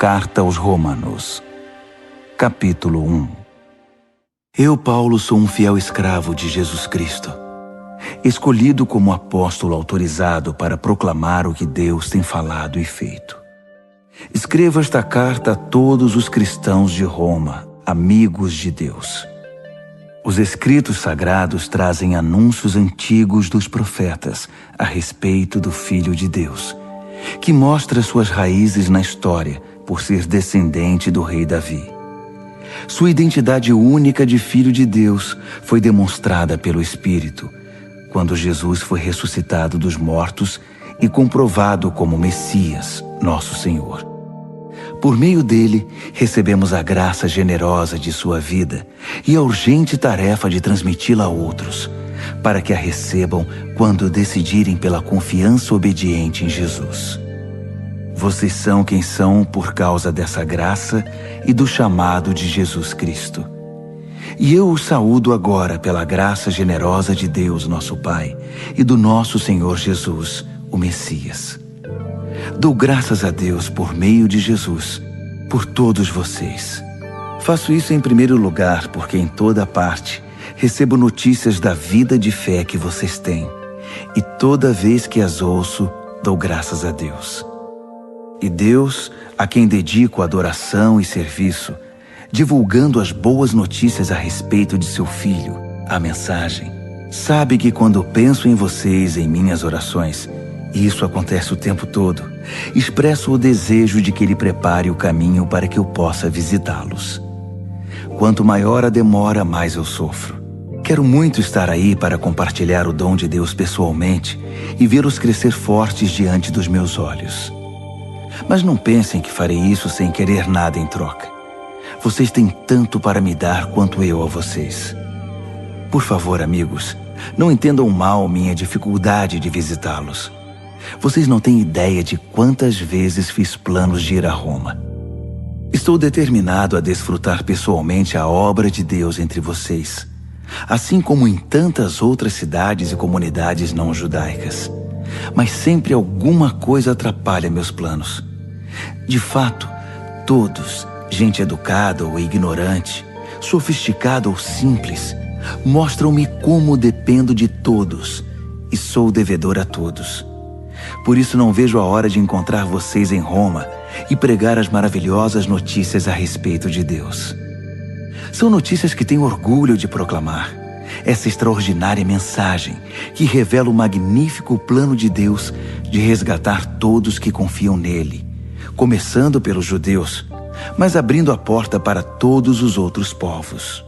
Carta aos Romanos, capítulo 1. Eu, Paulo, sou um fiel escravo de Jesus Cristo, escolhido como apóstolo autorizado para proclamar o que Deus tem falado e feito. Escrevo esta carta a todos os cristãos de Roma, amigos de Deus. Os escritos sagrados trazem anúncios antigos dos profetas a respeito do Filho de Deus, que mostra suas raízes na história por ser descendente do rei Davi. Sua identidade única de Filho de Deus foi demonstrada pelo Espírito, quando Jesus foi ressuscitado dos mortos e comprovado como Messias, nosso Senhor. Por meio dele, recebemos a graça generosa de sua vida e a urgente tarefa de transmiti-la a outros, para que a recebam quando decidirem pela confiança obediente em Jesus. Vocês são quem são por causa dessa graça e do chamado de Jesus Cristo. E eu os saúdo agora pela graça generosa de Deus, nosso Pai, e do nosso Senhor Jesus, o Messias. Dou graças a Deus por meio de Jesus, por todos vocês. Faço isso em primeiro lugar porque em toda parte recebo notícias da vida de fé que vocês têm, e toda vez que as ouço, dou graças a Deus. E Deus, a quem dedico adoração e serviço, divulgando as boas notícias a respeito de seu Filho, a mensagem, sabe que quando penso em vocês em minhas orações, e isso acontece o tempo todo, expresso o desejo de que Ele prepare o caminho para que eu possa visitá-los. Quanto maior a demora, mais eu sofro. Quero muito estar aí para compartilhar o dom de Deus pessoalmente e vê-los crescer fortes diante dos meus olhos. Mas não pensem que farei isso sem querer nada em troca. Vocês têm tanto para me dar quanto eu a vocês. Por favor, amigos, não entendam mal minha dificuldade de visitá-los. Vocês não têm ideia de quantas vezes fiz planos de ir a Roma. Estou determinado a desfrutar pessoalmente a obra de Deus entre vocês, assim como em tantas outras cidades e comunidades não judaicas. Mas sempre alguma coisa atrapalha meus planos. De fato, todos, gente educada ou ignorante, sofisticada ou simples, mostram-me como dependo de todos e sou devedor a todos. Por isso não vejo a hora de encontrar vocês em Roma e pregar as maravilhosas notícias a respeito de Deus. São notícias que tenho orgulho de proclamar. Essa extraordinária mensagem que revela o magnífico plano de Deus de resgatar todos que confiam nele, começando pelos judeus, mas abrindo a porta para todos os outros povos.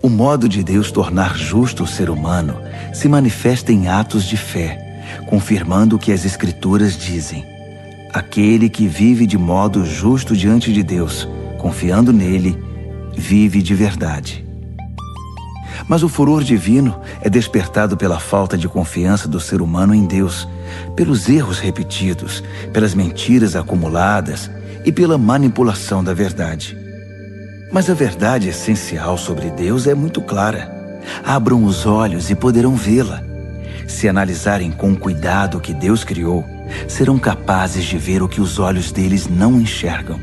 O modo de Deus tornar justo o ser humano se manifesta em atos de fé, confirmando o que as Escrituras dizem. Aquele que vive de modo justo diante de Deus, confiando nele, vive de verdade. Mas o furor divino é despertado pela falta de confiança do ser humano em Deus, pelos erros repetidos, pelas mentiras acumuladas e pela manipulação da verdade. Mas a verdade essencial sobre Deus é muito clara. Abram os olhos e poderão vê-la. Se analisarem com cuidado o que Deus criou, serão capazes de ver o que os olhos deles não enxergam.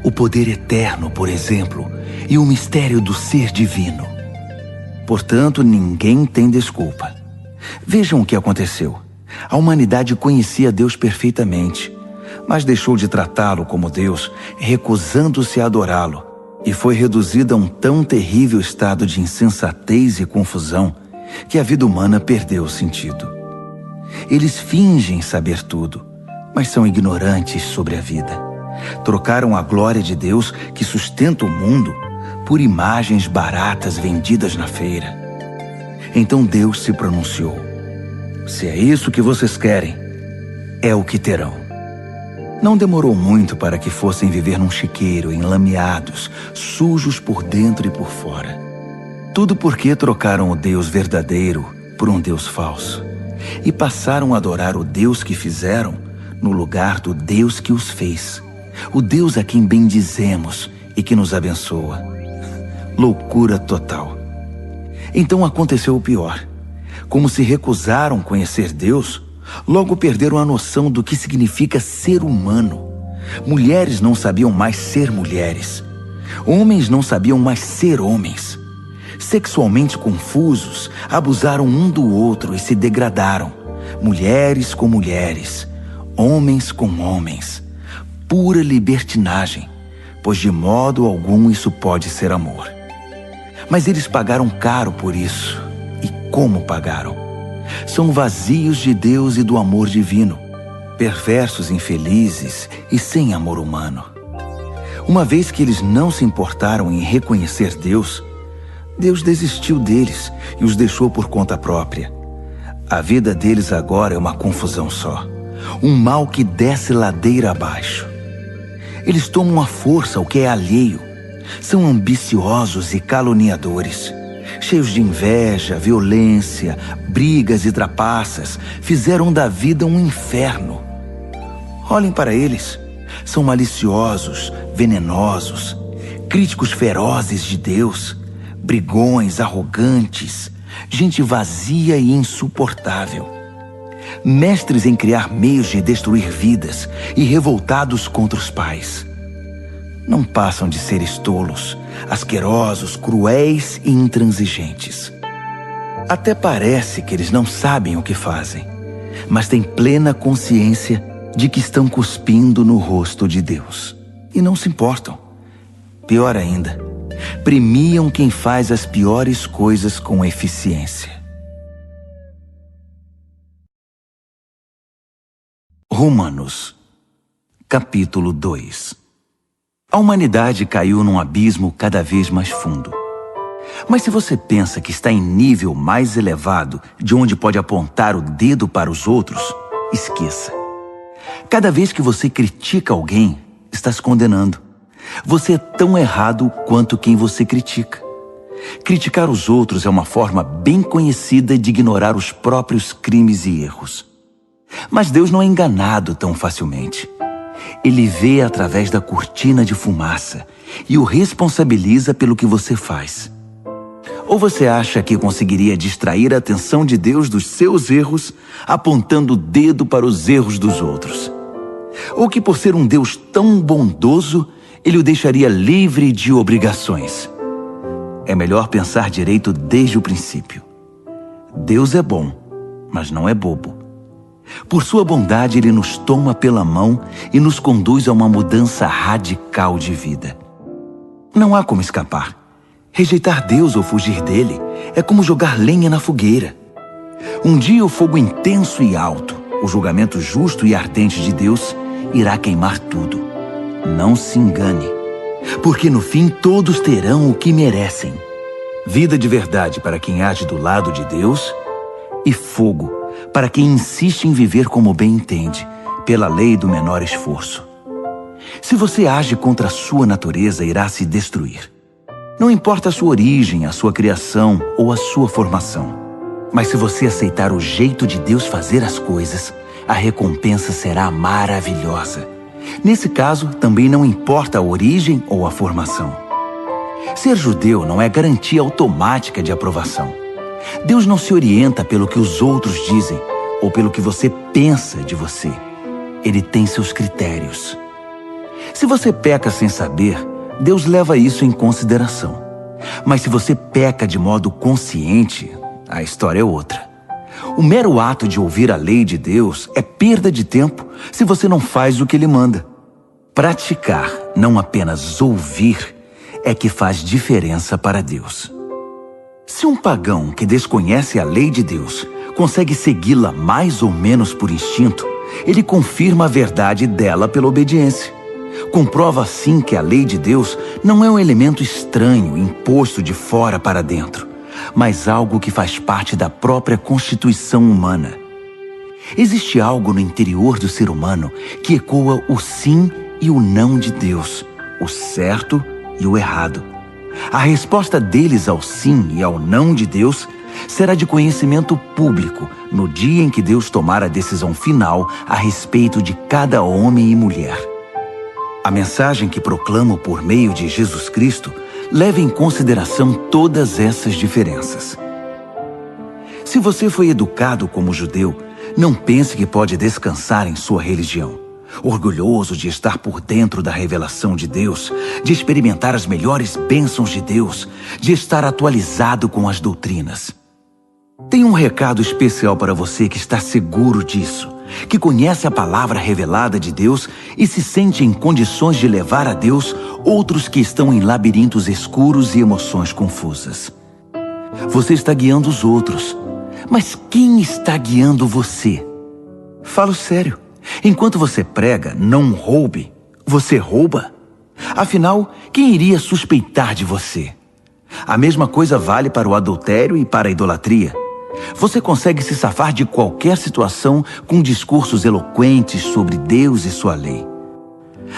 O poder eterno, por exemplo, e o mistério do ser divino. Portanto, ninguém tem desculpa. Vejam o que aconteceu. A humanidade conhecia Deus perfeitamente, mas deixou de tratá-lo como Deus, recusando-se a adorá-lo, e foi reduzida a um tão terrível estado de insensatez e confusão que a vida humana perdeu o sentido. Eles fingem saber tudo, mas são ignorantes sobre a vida. Trocaram a glória de Deus que sustenta o mundo por imagens baratas vendidas na feira. Então Deus se pronunciou: se é isso que vocês querem, é o que terão. Não demorou muito para que fossem viver num chiqueiro, enlameados, sujos por dentro e por fora. Tudo porque trocaram o Deus verdadeiro por um Deus falso e passaram a adorar o Deus que fizeram no lugar do Deus que os fez, o Deus a quem bendizemos e que nos abençoa. Loucura total. Então aconteceu o pior. Como se recusaram conhecer Deus, logo perderam a noção do que significa ser humano, Mulheres não sabiam mais ser mulheres. Homens não sabiam mais ser homens. Sexualmente confusos, abusaram um do outro e se degradaram. Mulheres com mulheres, homens com homens. Pura libertinagem, pois de modo algum isso pode ser amor. Mas eles pagaram caro por isso. E como pagaram? São vazios de Deus e do amor divino, perversos, infelizes e sem amor humano. Uma vez que eles não se importaram em reconhecer Deus, Deus desistiu deles e os deixou por conta própria. A vida deles agora é uma confusão só, um mal que desce ladeira abaixo. Eles tomam à força o que é alheio, são ambiciosos e caluniadores, cheios de inveja, violência, brigas e trapaças, fizeram da vida um inferno. Olhem para eles, são maliciosos, venenosos, críticos ferozes de Deus, brigões, arrogantes, gente vazia e insuportável. Mestres em criar meios de destruir vidas e revoltados contra os pais. Não passam de seres tolos, asquerosos, cruéis e intransigentes. Até parece que eles não sabem o que fazem, mas têm plena consciência de que estão cuspindo no rosto de Deus. E não se importam. Pior ainda, premiam quem faz as piores coisas com eficiência. Romanos, capítulo 2. A humanidade caiu num abismo cada vez mais fundo. Mas se você pensa que está em nível mais elevado, de onde pode apontar o dedo para os outros, esqueça. Cada vez que você critica alguém, está se condenando. Você é tão errado quanto quem você critica. Criticar os outros é uma forma bem conhecida de ignorar os próprios crimes e erros. Mas Deus não é enganado tão facilmente. Ele vê através da cortina de fumaça e o responsabiliza pelo que você faz. Ou você acha que conseguiria distrair a atenção de Deus dos seus erros, apontando o dedo para os erros dos outros? Ou que por ser um Deus tão bondoso, Ele o deixaria livre de obrigações? É melhor pensar direito desde o princípio. Deus é bom, mas não é bobo. Por sua bondade, Ele nos toma pela mão e nos conduz a uma mudança radical de vida. Não há como escapar. Rejeitar Deus ou fugir dele é como jogar lenha na fogueira. Um dia o fogo intenso e alto, o julgamento justo e ardente de Deus, irá queimar tudo. Não se engane, porque no fim todos terão o que merecem. Vida de verdade para quem age do lado de Deus e fogo para quem insiste em viver como bem entende, pela lei do menor esforço. Se você age contra a sua natureza, irá se destruir. Não importa a sua origem, a sua criação ou a sua formação. Mas se você aceitar o jeito de Deus fazer as coisas, a recompensa será maravilhosa. Nesse caso, também não importa a origem ou a formação. Ser judeu não é garantia automática de aprovação. Deus não se orienta pelo que os outros dizem ou pelo que você pensa de você. Ele tem seus critérios. Se você peca sem saber, Deus leva isso em consideração. Mas se você peca de modo consciente, a história é outra. O mero ato de ouvir a lei de Deus é perda de tempo se você não faz o que Ele manda. Praticar, não apenas ouvir, é que faz diferença para Deus. Se um pagão que desconhece a lei de Deus consegue segui-la mais ou menos por instinto, ele confirma a verdade dela pela obediência. Comprova assim que a lei de Deus não é um elemento estranho imposto de fora para dentro, mas algo que faz parte da própria constituição humana. Existe algo no interior do ser humano que ecoa o sim e o não de Deus, o certo e o errado. A resposta deles ao sim e ao não de Deus será de conhecimento público no dia em que Deus tomar a decisão final a respeito de cada homem e mulher. A mensagem que proclamo por meio de Jesus Cristo leva em consideração todas essas diferenças. Se você foi educado como judeu, não pense que pode descansar em sua religião. orgulhoso de estar por dentro da revelação de Deus, de experimentar as melhores bênçãos de Deus, de estar atualizado com as doutrinas. Tenho um recado especial para você que está seguro disso, que conhece a palavra revelada de Deus e se sente em condições de levar a Deus outros que estão em labirintos escuros e emoções confusas. Você está guiando os outros, mas quem está guiando você? Falo sério. Enquanto você prega, não roube, você rouba? Afinal, quem iria suspeitar de você? A mesma coisa vale para o adultério e para a idolatria. Você consegue se safar de qualquer situação com discursos eloquentes sobre Deus e sua lei.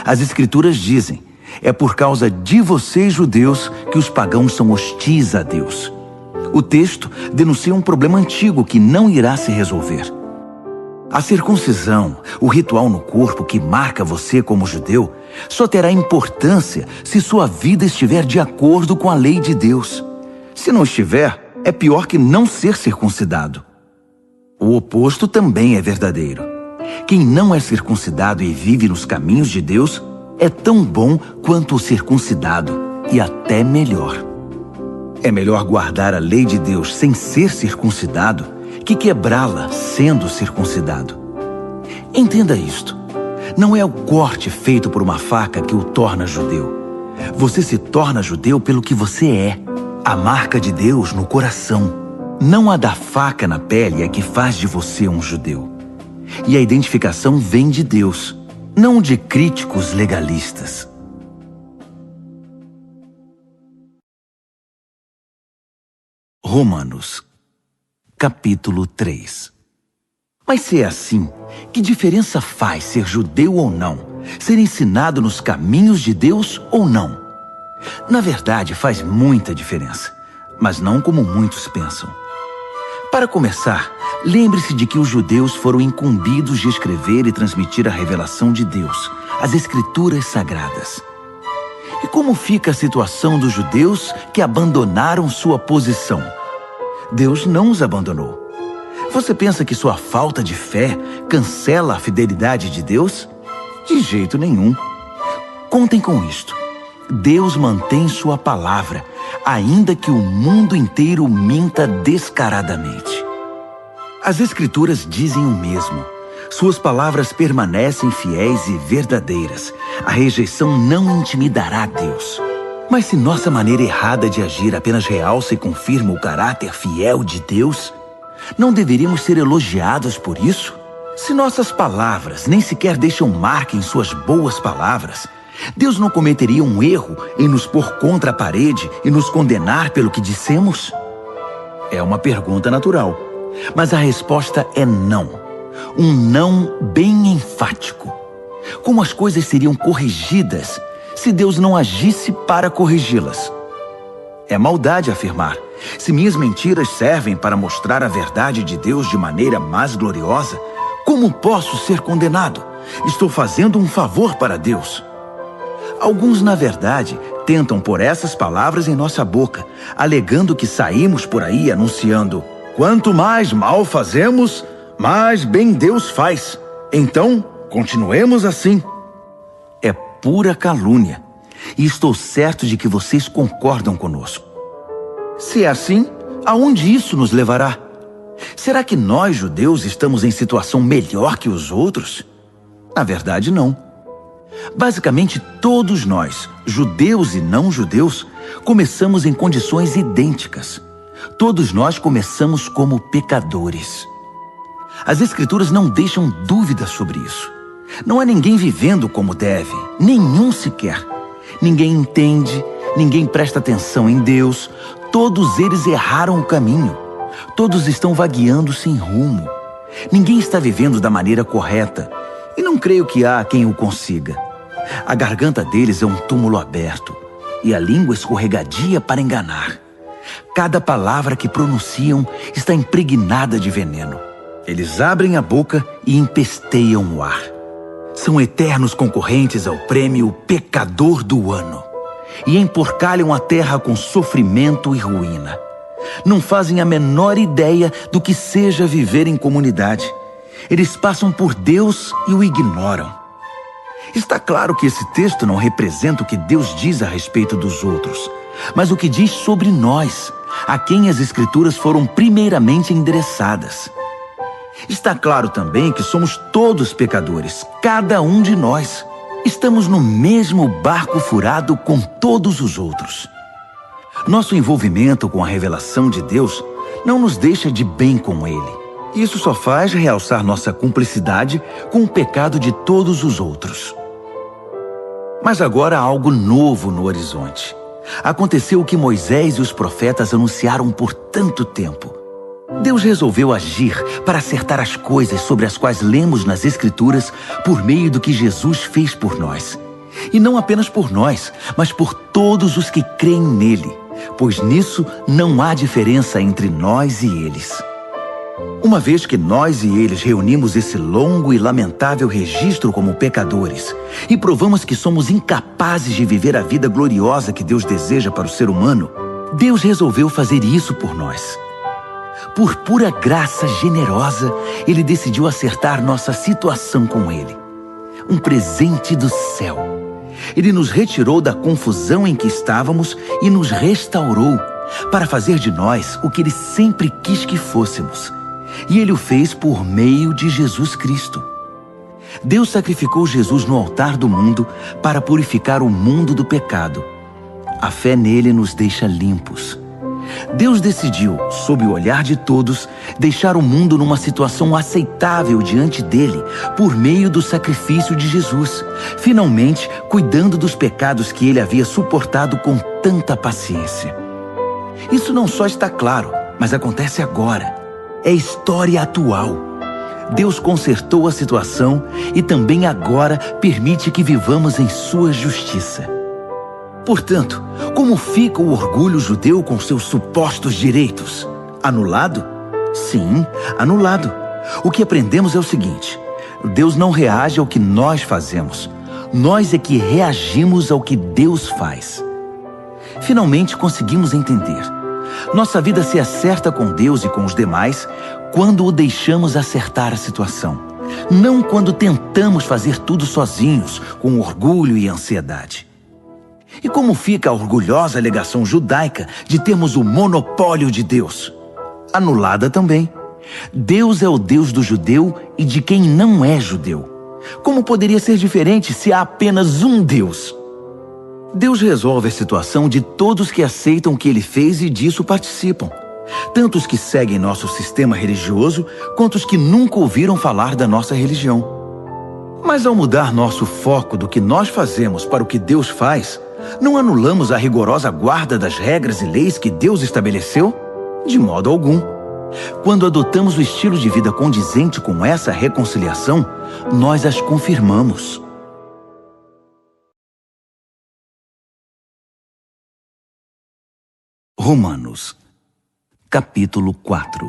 As Escrituras dizem, é por causa de vocês, judeus, que os pagãos são hostis a Deus. O texto denuncia um problema antigo que não irá se resolver. A circuncisão, o ritual no corpo que marca você como judeu, só terá importância se sua vida estiver de acordo com a lei de Deus. Se não estiver, é pior que não ser circuncidado. O oposto também é verdadeiro. Quem não é circuncidado e vive nos caminhos de Deus é tão bom quanto o circuncidado, e até melhor. É melhor guardar a lei de Deus sem ser circuncidado que quebrá-la sendo circuncidado. Entenda isto. Não é o corte feito por uma faca que o torna judeu. Você se torna judeu pelo que você é. A marca de Deus no coração. Não a da faca na pele é que faz de você um judeu. E a identificação vem de Deus, não de críticos legalistas. Romanos, capítulo 3. Mas se é assim, que diferença faz ser judeu ou não? Ser ensinado nos caminhos de Deus ou não? Na verdade, faz muita diferença, mas não como muitos pensam. Para começar, lembre-se de que os judeus foram incumbidos de escrever e transmitir a revelação de Deus, as Escrituras Sagradas. E como fica a situação dos judeus que abandonaram sua posição? Deus não os abandonou. Você pensa que sua falta de fé cancela a fidelidade de Deus? De jeito nenhum. Contem com isto. Deus mantém sua palavra, ainda que o mundo inteiro minta descaradamente. As Escrituras dizem o mesmo. Suas palavras permanecem fiéis e verdadeiras. A rejeição não intimidará Deus. Mas se nossa maneira errada de agir apenas realça e confirma o caráter fiel de Deus, não deveríamos ser elogiados por isso? Se nossas palavras nem sequer deixam marca em suas boas palavras, Deus não cometeria um erro em nos pôr contra a parede e nos condenar pelo que dissemos? É uma pergunta natural, mas a resposta é não. Um não bem enfático. Como as coisas seriam corrigidas se Deus não agisse para corrigi-las? É maldade afirmar: se minhas mentiras servem para mostrar a verdade de Deus de maneira mais gloriosa, como posso ser condenado? Estou fazendo um favor para Deus. Alguns, na verdade, tentam pôr essas palavras em nossa boca, alegando que saímos por aí anunciando: quanto mais mal fazemos, mais bem Deus faz. Então, continuemos assim. É pura calúnia, e estou certo de que vocês concordam conosco. Se é assim, aonde isso nos levará? Será que nós, judeus, estamos em situação melhor que os outros? Na verdade, não. Basicamente, todos nós, judeus e não judeus, começamos em condições idênticas. Todos nós começamos como pecadores. As Escrituras não deixam dúvidas sobre isso. Não há ninguém vivendo como deve, nenhum sequer. Ninguém entende, ninguém presta atenção em Deus. Todos eles erraram o caminho. Todos estão vagueando sem rumo. Ninguém está vivendo da maneira correta, e não creio que há quem o consiga. A garganta deles é um túmulo aberto, e a língua escorregadia para enganar. Cada palavra que pronunciam está impregnada de veneno. Eles abrem a boca e empesteiam o ar. São eternos concorrentes ao prêmio Pecador do Ano, e emporcalham a terra com sofrimento e ruína. Não fazem a menor ideia do que seja viver em comunidade. Eles passam por Deus e o ignoram. Está claro que esse texto não representa o que Deus diz a respeito dos outros, mas o que diz sobre nós, a quem as Escrituras foram primeiramente endereçadas. Está claro também que somos todos pecadores, cada um de nós. Estamos no mesmo barco furado com todos os outros. Nosso envolvimento com a revelação de Deus não nos deixa de bem com Ele. Isso só faz realçar nossa cumplicidade com o pecado de todos os outros. Mas agora há algo novo no horizonte. Aconteceu o que Moisés e os profetas anunciaram por tanto tempo. Deus resolveu agir para acertar as coisas sobre as quais lemos nas Escrituras por meio do que Jesus fez por nós. E não apenas por nós, mas por todos os que creem nele, pois nisso não há diferença entre nós e eles. Uma vez que nós e eles reunimos esse longo e lamentável registro como pecadores e provamos que somos incapazes de viver a vida gloriosa que Deus deseja para o ser humano, Deus resolveu fazer isso por nós. Por pura graça generosa, Ele decidiu acertar nossa situação com Ele. Um presente do céu. Ele nos retirou da confusão em que estávamos e nos restaurou para fazer de nós o que Ele sempre quis que fôssemos. E Ele o fez por meio de Jesus Cristo. Deus sacrificou Jesus no altar do mundo para purificar o mundo do pecado. A fé nele nos deixa limpos. Deus decidiu, sob o olhar de todos, deixar o mundo numa situação aceitável diante dele, por meio do sacrifício de Jesus, finalmente cuidando dos pecados que ele havia suportado com tanta paciência. Isso não só está claro, mas acontece agora. É história atual. Deus consertou a situação e também agora permite que vivamos em sua justiça. Portanto, como fica o orgulho judeu com seus supostos direitos? Anulado? Sim, anulado. O que aprendemos é o seguinte: Deus não reage ao que nós fazemos. Nós é que reagimos ao que Deus faz. Finalmente conseguimos entender. Nossa vida se acerta com Deus e com os demais quando o deixamos acertar a situação. Não quando tentamos fazer tudo sozinhos, com orgulho e ansiedade. E como fica a orgulhosa alegação judaica de termos o monopólio de Deus? Anulada também. Deus é o Deus do judeu e de quem não é judeu. Como poderia ser diferente se há apenas um Deus? Deus resolve a situação de todos que aceitam o que Ele fez e disso participam. Tanto os que seguem nosso sistema religioso, quanto os que nunca ouviram falar da nossa religião. Mas ao mudar nosso foco do que nós fazemos para o que Deus faz, não anulamos a rigorosa guarda das regras e leis que Deus estabeleceu? De modo algum. Quando adotamos o estilo de vida condizente com essa reconciliação, nós as confirmamos. Romanos, capítulo 4.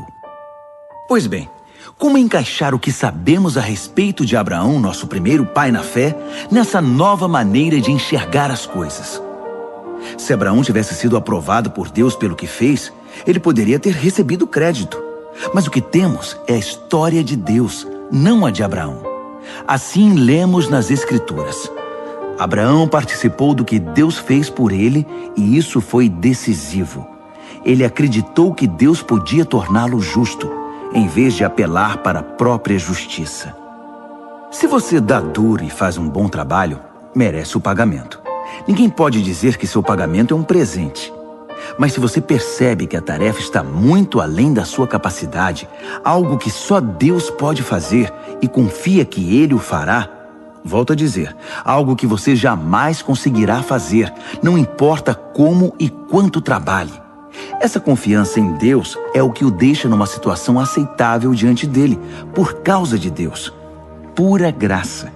Pois bem, como encaixar o que sabemos a respeito de Abraão, nosso primeiro pai na fé, nessa nova maneira de enxergar as coisas? Se Abraão tivesse sido aprovado por Deus pelo que fez, ele poderia ter recebido crédito. Mas o que temos é a história de Deus, não a de Abraão. Assim lemos nas Escrituras. Abraão participou do que Deus fez por ele e isso foi decisivo. Ele acreditou que Deus podia torná-lo justo, em vez de apelar para a própria justiça. Se você dá duro e faz um bom trabalho, merece o pagamento. Ninguém pode dizer que seu pagamento é um presente. Mas se você percebe que a tarefa está muito além da sua capacidade, algo que só Deus pode fazer e confia que Ele o fará, volto a dizer, algo que você jamais conseguirá fazer, não importa como e quanto trabalhe. Essa confiança em Deus é o que o deixa numa situação aceitável diante dele, por causa de Deus. Pura graça.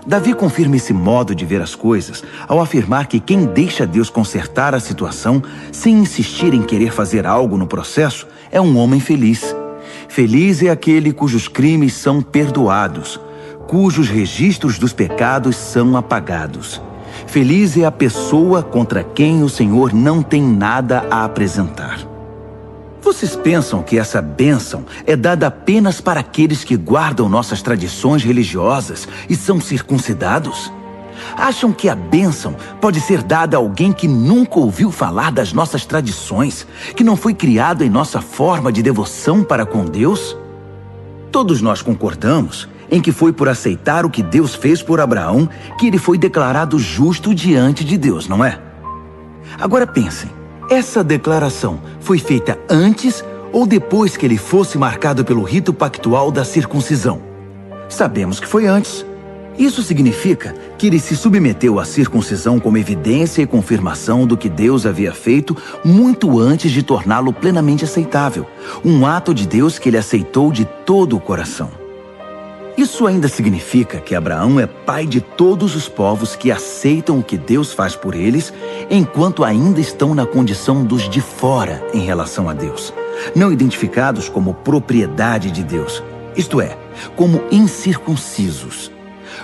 Davi confirma esse modo de ver as coisas ao afirmar que quem deixa Deus consertar a situação sem insistir em querer fazer algo no processo é um homem feliz. Feliz é aquele cujos crimes são perdoados, cujos registros dos pecados são apagados. Feliz é a pessoa contra quem o Senhor não tem nada a apresentar. Vocês pensam que essa bênção é dada apenas para aqueles que guardam nossas tradições religiosas e são circuncidados? Acham que a bênção pode ser dada a alguém que nunca ouviu falar das nossas tradições, que não foi criado em nossa forma de devoção para com Deus? Todos nós concordamos em que foi por aceitar o que Deus fez por Abraão que ele foi declarado justo diante de Deus, não é? Agora pensem, essa declaração foi feita antes ou depois que ele fosse marcado pelo rito pactual da circuncisão? Sabemos que foi antes. Isso significa que ele se submeteu à circuncisão como evidência e confirmação do que Deus havia feito muito antes de torná-lo plenamente aceitável. Um ato de Deus que ele aceitou de todo o coração. Isso ainda significa que Abraão é pai de todos os povos que aceitam o que Deus faz por eles, enquanto ainda estão na condição dos de fora em relação a Deus, não identificados como propriedade de Deus, isto é, como incircuncisos.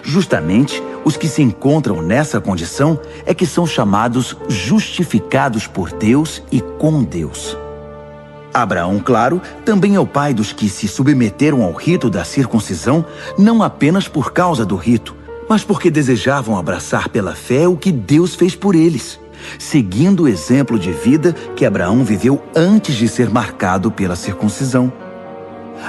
Justamente, os que se encontram nessa condição é que são chamados justificados por Deus e com Deus. Abraão, claro, também é o pai dos que se submeteram ao rito da circuncisão, não apenas por causa do rito, mas porque desejavam abraçar pela fé o que Deus fez por eles, seguindo o exemplo de vida que Abraão viveu antes de ser marcado pela circuncisão.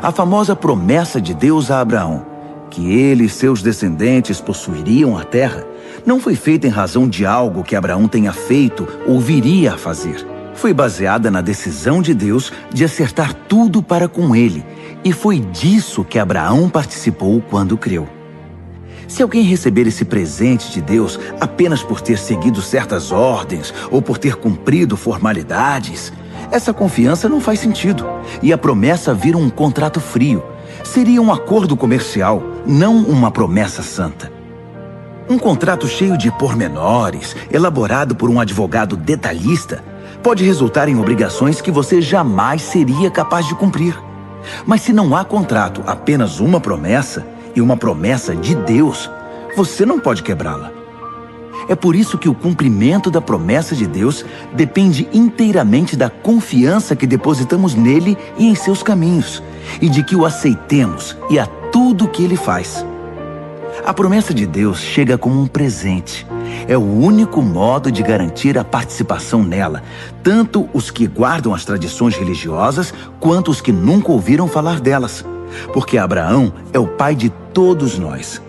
A famosa promessa de Deus a Abraão, que ele e seus descendentes possuiriam a terra, não foi feita em razão de algo que Abraão tenha feito ou viria a fazer. Foi baseada na decisão de Deus de acertar tudo para com ele, e foi disso que Abraão participou quando creu. Se alguém receber esse presente de Deus apenas por ter seguido certas ordens ou por ter cumprido formalidades, essa confiança não faz sentido, e a promessa vira um contrato frio. Seria um acordo comercial, não uma promessa santa. Um contrato cheio de pormenores, elaborado por um advogado detalhista, pode resultar em obrigações que você jamais seria capaz de cumprir. Mas se não há contrato, apenas uma promessa, e uma promessa de Deus, você não pode quebrá-la. É por isso que o cumprimento da promessa de Deus depende inteiramente da confiança que depositamos nele e em seus caminhos, e de que o aceitemos e a tudo que ele faz. A promessa de Deus chega como um presente. É o único modo de garantir a participação nela, tanto os que guardam as tradições religiosas, quanto os que nunca ouviram falar delas. Porque Abraão é o pai de todos nós.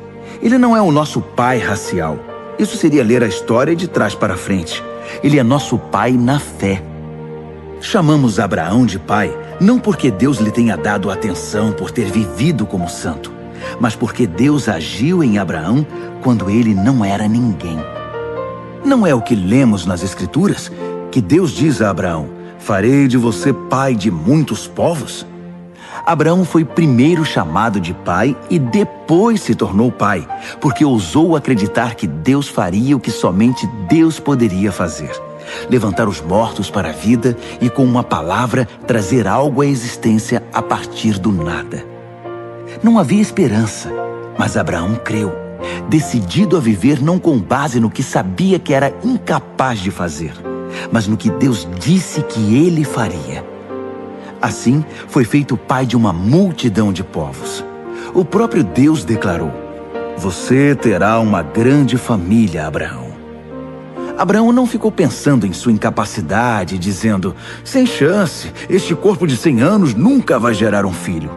Ele não é o nosso pai racial. Isso seria ler a história de trás para frente. Ele é nosso pai na fé. Chamamos Abraão de pai, não porque Deus lhe tenha dado atenção por ter vivido como santo, mas porque Deus agiu em Abraão quando ele não era ninguém. Não é o que lemos nas Escrituras, que Deus diz a Abraão: farei de você pai de muitos povos? Abraão foi primeiro chamado de pai e depois se tornou pai, porque ousou acreditar que Deus faria o que somente Deus poderia fazer: levantar os mortos para a vida e, com uma palavra, trazer algo à existência a partir do nada. Não havia esperança, mas Abraão creu, decidido a viver não com base no que sabia que era incapaz de fazer, mas no que Deus disse que ele faria. Assim, foi feito pai de uma multidão de povos. O próprio Deus declarou: você terá uma grande família, Abraão. Abraão não ficou pensando em sua incapacidade, dizendo: sem chance, este corpo de 100 anos nunca vai gerar um filho.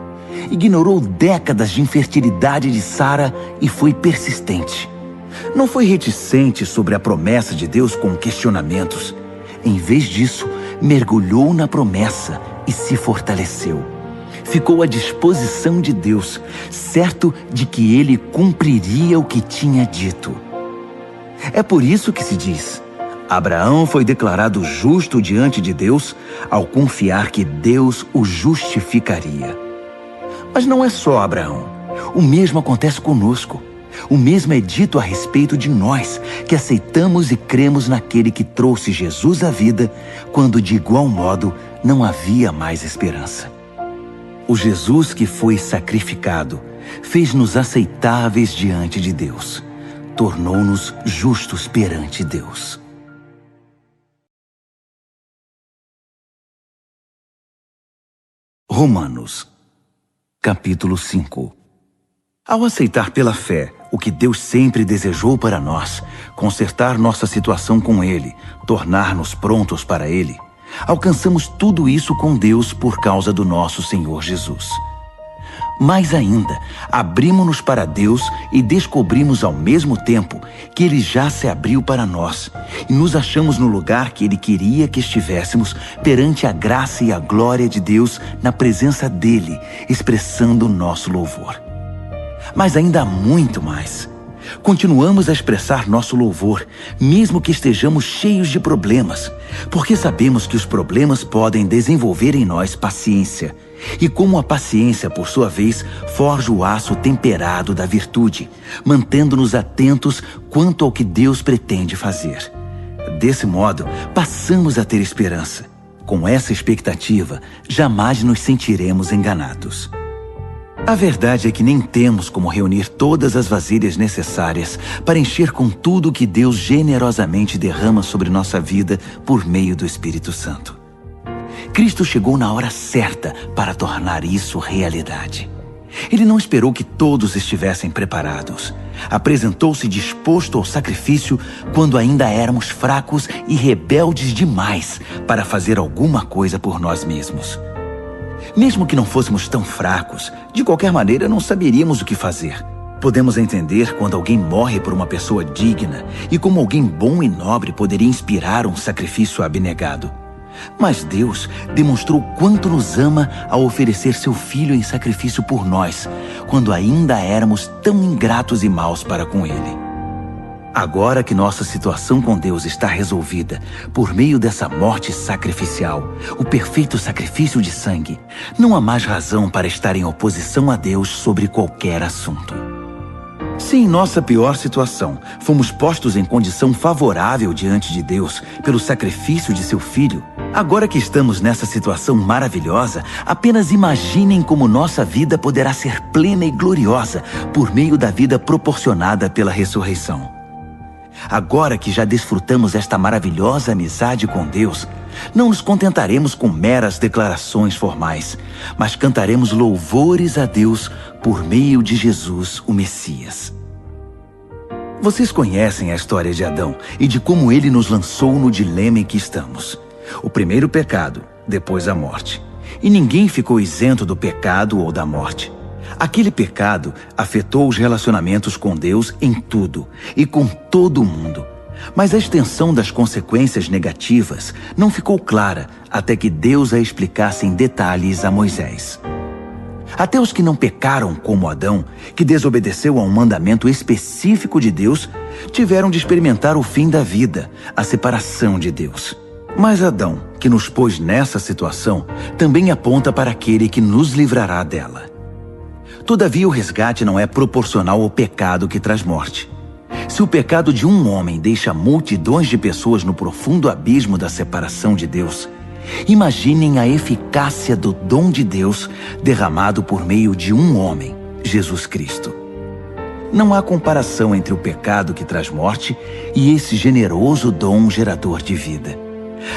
Ignorou décadas de infertilidade de Sara e foi persistente. Não foi reticente sobre a promessa de Deus com questionamentos. Em vez disso, mergulhou na promessa e se fortaleceu. Ficou à disposição de Deus, certo de que ele cumpriria o que tinha dito. É por isso que se diz: Abraão foi declarado justo diante de Deus ao confiar que Deus o justificaria. Mas não é só Abraão. O mesmo acontece conosco. O mesmo é dito a respeito de nós, que aceitamos e cremos naquele que trouxe Jesus à vida, quando de igual modo não havia mais esperança. O Jesus que foi sacrificado fez-nos aceitáveis diante de Deus, tornou-nos justos perante Deus. Romanos, capítulo 5. Ao aceitar pela fé o que Deus sempre desejou para nós, consertar nossa situação com Ele, tornar-nos prontos para Ele, alcançamos tudo isso com Deus por causa do nosso Senhor Jesus. Mais ainda, abrimos-nos para Deus e descobrimos ao mesmo tempo que Ele já se abriu para nós e nos achamos no lugar que Ele queria que estivéssemos perante a graça e a glória de Deus na presença dEle, expressando o nosso louvor. Mas ainda há muito mais. Continuamos a expressar nosso louvor, mesmo que estejamos cheios de problemas, porque sabemos que os problemas podem desenvolver em nós paciência. E como a paciência, por sua vez, forja o aço temperado da virtude, mantendo-nos atentos quanto ao que Deus pretende fazer. Desse modo, passamos a ter esperança. Com essa expectativa, jamais nos sentiremos enganados. A verdade é que nem temos como reunir todas as vasilhas necessárias para encher com tudo que Deus generosamente derrama sobre nossa vida por meio do Espírito Santo. Cristo chegou na hora certa para tornar isso realidade. Ele não esperou que todos estivessem preparados. Apresentou-se disposto ao sacrifício quando ainda éramos fracos e rebeldes demais para fazer alguma coisa por nós mesmos. Mesmo que não fôssemos tão fracos, de qualquer maneira não saberíamos o que fazer. Podemos entender quando alguém morre por uma pessoa digna e como alguém bom e nobre poderia inspirar um sacrifício abnegado. Mas Deus demonstrou quanto nos ama ao oferecer seu Filho em sacrifício por nós, quando ainda éramos tão ingratos e maus para com Ele. Agora que nossa situação com Deus está resolvida por meio dessa morte sacrificial, o perfeito sacrifício de sangue, não há mais razão para estar em oposição a Deus sobre qualquer assunto. Se em nossa pior situação fomos postos em condição favorável diante de Deus pelo sacrifício de seu Filho, agora que estamos nessa situação maravilhosa, apenas imaginem como nossa vida poderá ser plena e gloriosa por meio da vida proporcionada pela ressurreição. Agora que já desfrutamos esta maravilhosa amizade com Deus, não nos contentaremos com meras declarações formais, mas cantaremos louvores a Deus por meio de Jesus, o Messias. Vocês conhecem a história de Adão e de como ele nos lançou no dilema em que estamos. O primeiro pecado, depois a morte. E ninguém ficou isento do pecado ou da morte. Aquele pecado afetou os relacionamentos com Deus em tudo e com todo o mundo. Mas a extensão das consequências negativas não ficou clara até que Deus a explicasse em detalhes a Moisés. Até os que não pecaram como Adão, que desobedeceu a um mandamento específico de Deus, tiveram de experimentar o fim da vida, a separação de Deus. Mas Adão, que nos pôs nessa situação, também aponta para aquele que nos livrará dela. Todavia, o resgate não é proporcional ao pecado que traz morte. Se o pecado de um homem deixa multidões de pessoas no profundo abismo da separação de Deus, imaginem a eficácia do dom de Deus derramado por meio de um homem, Jesus Cristo. Não há comparação entre o pecado que traz morte e esse generoso dom gerador de vida.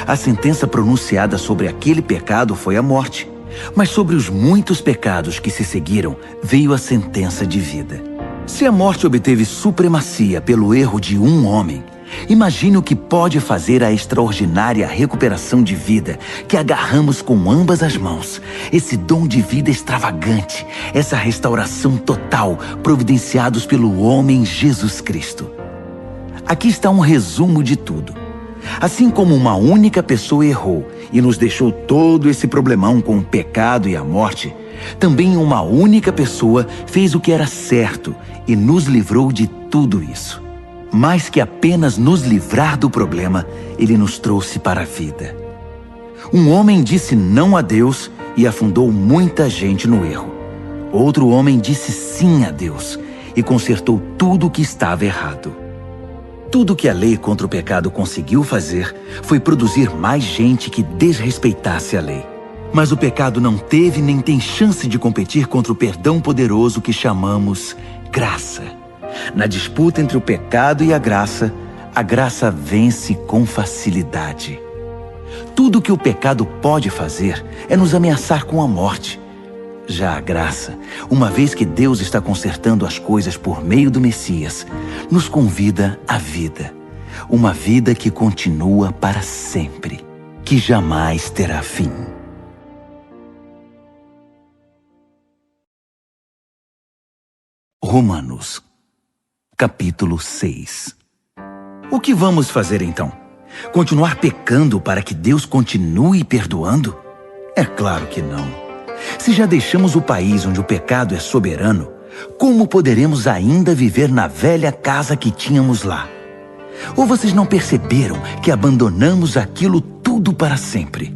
A sentença pronunciada sobre aquele pecado foi a morte, mas sobre os muitos pecados que se seguiram veio a sentença de vida. Se a morte obteve supremacia pelo erro de um homem, imagine o que pode fazer a extraordinária recuperação de vida que agarramos com ambas as mãos, esse dom de vida extravagante, essa restauração total providenciados pelo homem Jesus Cristo. Aqui está um resumo de tudo. Assim como uma única pessoa errou e nos deixou todo esse problemão com o pecado e a morte, também uma única pessoa fez o que era certo e nos livrou de tudo isso. Mais que apenas nos livrar do problema, ele nos trouxe para a vida. Um homem disse não a Deus e afundou muita gente no erro. Outro homem disse sim a Deus e consertou tudo o que estava errado. Tudo que a lei contra o pecado conseguiu fazer foi produzir mais gente que desrespeitasse a lei. Mas o pecado não teve nem tem chance de competir contra o perdão poderoso que chamamos graça. Na disputa entre o pecado e a graça vence com facilidade. Tudo que o pecado pode fazer é nos ameaçar com a morte. Já a graça, uma vez que Deus está consertando as coisas por meio do Messias, nos convida à vida. Uma vida que continua para sempre, que jamais terá fim. Romanos, capítulo 6. O que vamos fazer então? Continuar pecando para que Deus continue perdoando? É claro que não. Se já deixamos o país onde o pecado é soberano, como poderemos ainda viver na velha casa que tínhamos lá? Ou vocês não perceberam que abandonamos aquilo tudo para sempre?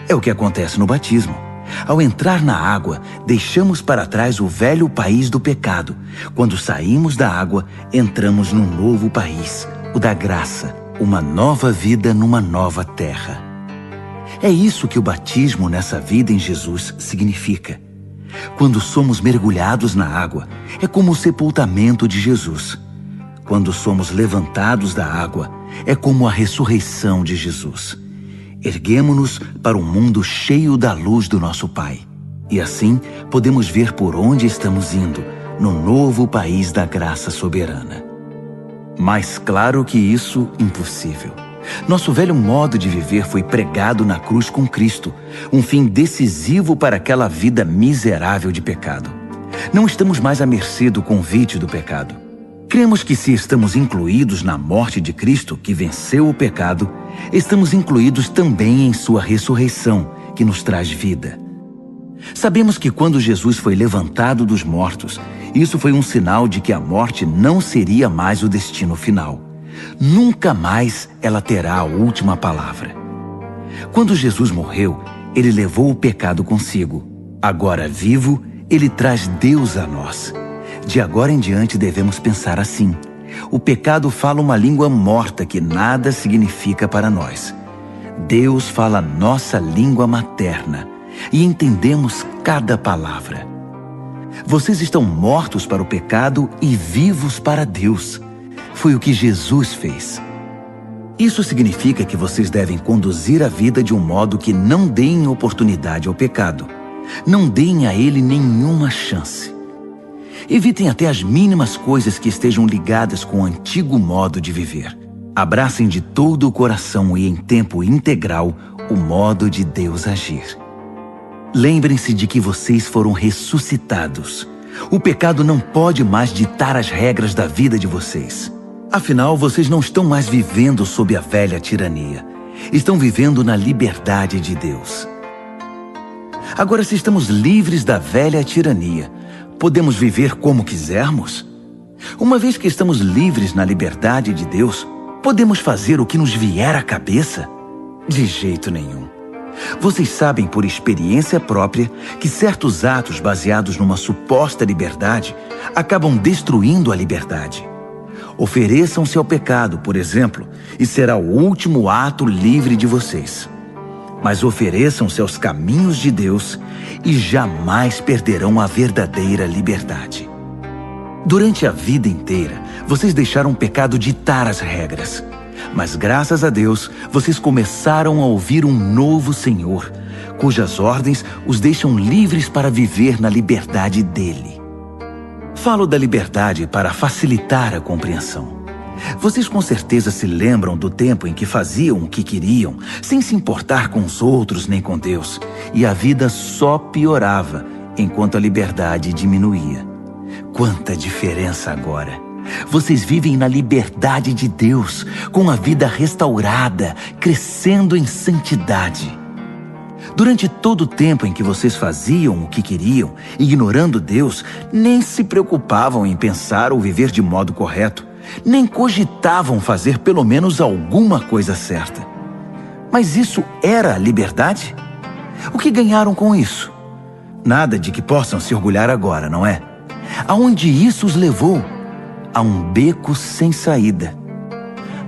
É o que acontece no batismo. Ao entrar na água, deixamos para trás o velho país do pecado. Quando saímos da água, entramos num novo país, o da graça, uma nova vida numa nova terra. É isso que o batismo nessa vida em Jesus significa. Quando somos mergulhados na água, é como o sepultamento de Jesus. Quando somos levantados da água, é como a ressurreição de Jesus. Erguemo-nos para um mundo cheio da luz do nosso Pai. E assim, podemos ver por onde estamos indo, no novo país da graça soberana. Mais claro que isso, impossível. Nosso velho modo de viver foi pregado na cruz com Cristo, um fim decisivo para aquela vida miserável de pecado. Não estamos mais à mercê do convite do pecado. Cremos que se estamos incluídos na morte de Cristo, que venceu o pecado, estamos incluídos também em sua ressurreição, que nos traz vida. Sabemos que quando Jesus foi levantado dos mortos, isso foi um sinal de que a morte não seria mais o destino final. Nunca mais ela terá a última palavra. Quando Jesus morreu, ele levou o pecado consigo. Agora vivo, ele traz Deus a nós. De agora em diante devemos pensar assim: o pecado fala uma língua morta que nada significa para nós. Deus fala nossa língua materna e entendemos cada palavra. Vocês estão mortos para o pecado e vivos para Deus. Foi o que Jesus fez. Isso significa que vocês devem conduzir a vida de um modo que não deem oportunidade ao pecado. Não deem a ele nenhuma chance. Evitem até as mínimas coisas que estejam ligadas com o antigo modo de viver. Abracem de todo o coração e em tempo integral o modo de Deus agir. Lembrem-se de que vocês foram ressuscitados. O pecado não pode mais ditar as regras da vida de vocês. Afinal, vocês não estão mais vivendo sob a velha tirania. Estão vivendo na liberdade de Deus. Agora, se estamos livres da velha tirania, podemos viver como quisermos? Uma vez que estamos livres na liberdade de Deus, podemos fazer o que nos vier à cabeça? De jeito nenhum. Vocês sabem por experiência própria que certos atos baseados numa suposta liberdade acabam destruindo a liberdade. Ofereçam-se ao pecado, por exemplo, e será o último ato livre de vocês. Mas ofereçam-se aos caminhos de Deus e jamais perderão a verdadeira liberdade. Durante a vida inteira, vocês deixaram o pecado ditar as regras. Mas graças a Deus, vocês começaram a ouvir um novo Senhor, cujas ordens os deixam livres para viver na liberdade dele. Falo da liberdade para facilitar a compreensão. Vocês com certeza se lembram do tempo em que faziam o que queriam, sem se importar com os outros nem com Deus, e a vida só piorava enquanto a liberdade diminuía. Quanta diferença agora! Vocês vivem na liberdade de Deus, com a vida restaurada, crescendo em santidade. Durante todo o tempo em que vocês faziam o que queriam, ignorando Deus, nem se preocupavam em pensar ou viver de modo correto, nem cogitavam fazer pelo menos alguma coisa certa. Mas isso era a liberdade? O que ganharam com isso? Nada de que possam se orgulhar agora, não é? Aonde isso os levou? A um beco sem saída.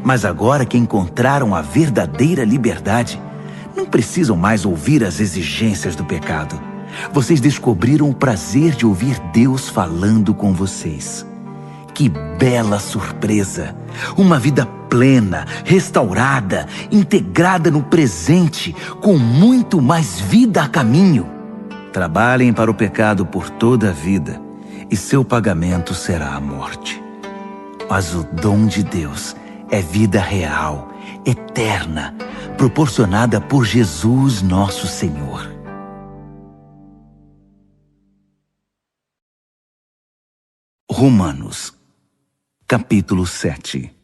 Mas agora que encontraram a verdadeira liberdade, não precisam mais ouvir as exigências do pecado. Vocês descobriram o prazer de ouvir Deus falando com vocês. Que bela surpresa! Uma vida plena, restaurada, integrada no presente, com muito mais vida a caminho. Trabalhem para o pecado por toda a vida, e seu pagamento será a morte. Mas o dom de Deus é vida real, eterna, proporcionada por Jesus nosso Senhor. Romanos, capítulo 7.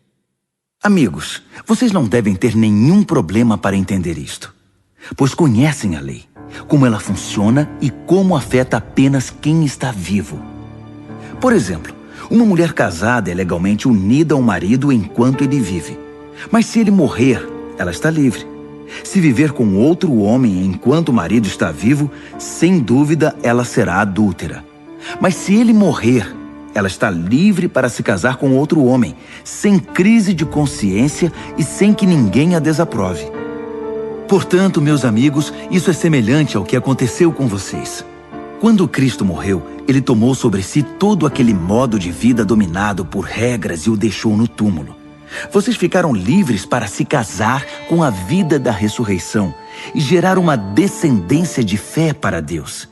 Amigos, vocês não devem ter nenhum problema para entender isto, pois conhecem a lei, como ela funciona e como afeta apenas quem está vivo. Por exemplo, uma mulher casada é legalmente unida ao marido enquanto ele vive. Mas se ele morrer, ela está livre. Se viver com outro homem enquanto o marido está vivo, sem dúvida ela será adúltera. Mas se ele morrer, ela está livre para se casar com outro homem, sem crise de consciência e sem que ninguém a desaprove. Portanto, meus amigos, isso é semelhante ao que aconteceu com vocês. Quando Cristo morreu, ele tomou sobre si todo aquele modo de vida dominado por regras e o deixou no túmulo. Vocês ficaram livres para se casar com a vida da ressurreição e gerar uma descendência de fé para Deus.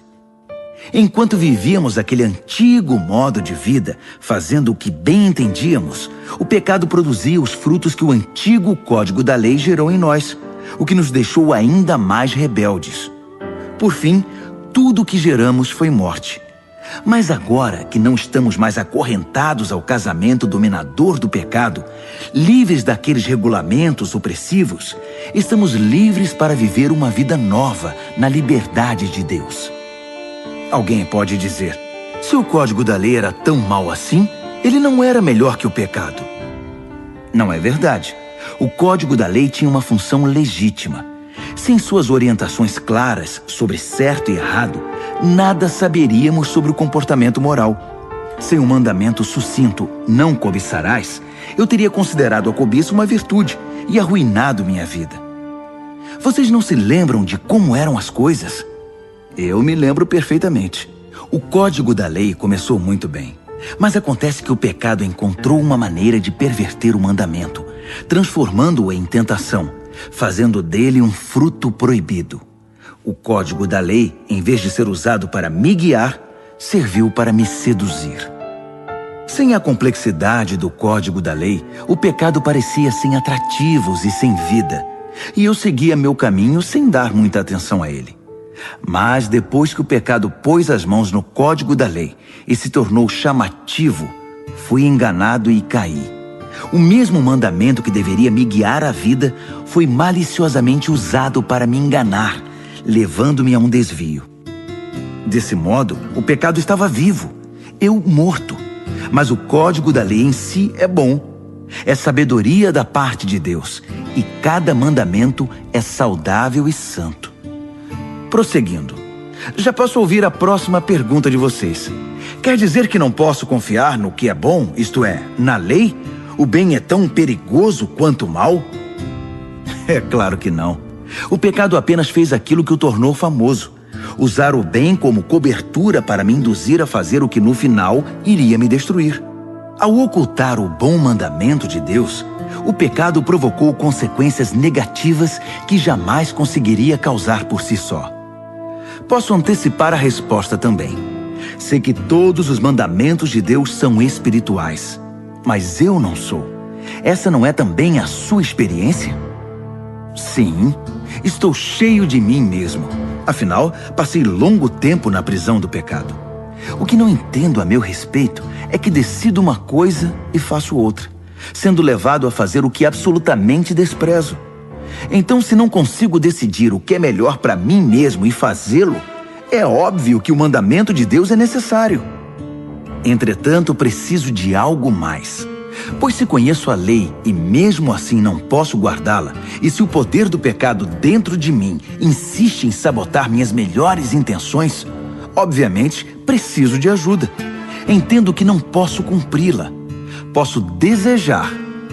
Enquanto vivíamos aquele antigo modo de vida, fazendo o que bem entendíamos, o pecado produzia os frutos que o antigo código da lei gerou em nós, o que nos deixou ainda mais rebeldes. Por fim, tudo o que geramos foi morte. Mas agora que não estamos mais acorrentados ao casamento dominador do pecado, livres daqueles regulamentos opressivos, estamos livres para viver uma vida nova na liberdade de Deus. Alguém pode dizer, se o código da lei era tão mau assim, ele não era melhor que o pecado. Não é verdade. O código da lei tinha uma função legítima. Sem suas orientações claras sobre certo e errado, nada saberíamos sobre o comportamento moral. Sem um mandamento sucinto, não cobiçarás, eu teria considerado a cobiça uma virtude e arruinado minha vida. Vocês não se lembram de como eram as coisas? Eu me lembro perfeitamente. O código da lei começou muito bem, mas acontece que o pecado encontrou uma maneira de perverter o mandamento, transformando-o em tentação, fazendo dele um fruto proibido. O código da lei, em vez de ser usado para me guiar, serviu para me seduzir. Sem a complexidade do código da lei, o pecado parecia sem atrativos e sem vida, e eu seguia meu caminho sem dar muita atenção a ele. Mas depois que o pecado pôs as mãos no código da lei e se tornou chamativo, fui enganado e caí. O mesmo mandamento que deveria me guiar à vida foi maliciosamente usado para me enganar, levando-me a um desvio. Desse modo, o pecado estava vivo, eu morto. Mas o código da lei em si é bom. É sabedoria da parte de Deus, e cada mandamento é saudável e santo. Prosseguindo, já posso ouvir a próxima pergunta de vocês. Quer dizer que não posso confiar no que é bom, isto é, na lei? O bem é tão perigoso quanto o mal? É claro que não. O pecado apenas fez aquilo que o tornou famoso. Usar o bem como cobertura para me induzir a fazer o que no final iria me destruir. Ao ocultar o bom mandamento de Deus, o pecado provocou consequências negativas que jamais conseguiria causar por si só. Posso antecipar a resposta também. Sei que todos os mandamentos de Deus são espirituais, mas eu não sou. Essa não é também a sua experiência? Sim, estou cheio de mim mesmo. Afinal, passei longo tempo na prisão do pecado. O que não entendo a meu respeito é que decido uma coisa e faço outra, sendo levado a fazer o que absolutamente desprezo. Então, se não consigo decidir o que é melhor para mim mesmo e fazê-lo, é óbvio que o mandamento de Deus é necessário. Entretanto, preciso de algo mais. Pois se conheço a lei e mesmo assim não posso guardá-la, e se o poder do pecado dentro de mim insiste em sabotar minhas melhores intenções, obviamente preciso de ajuda. Entendo que não posso cumpri-la. Posso desejar,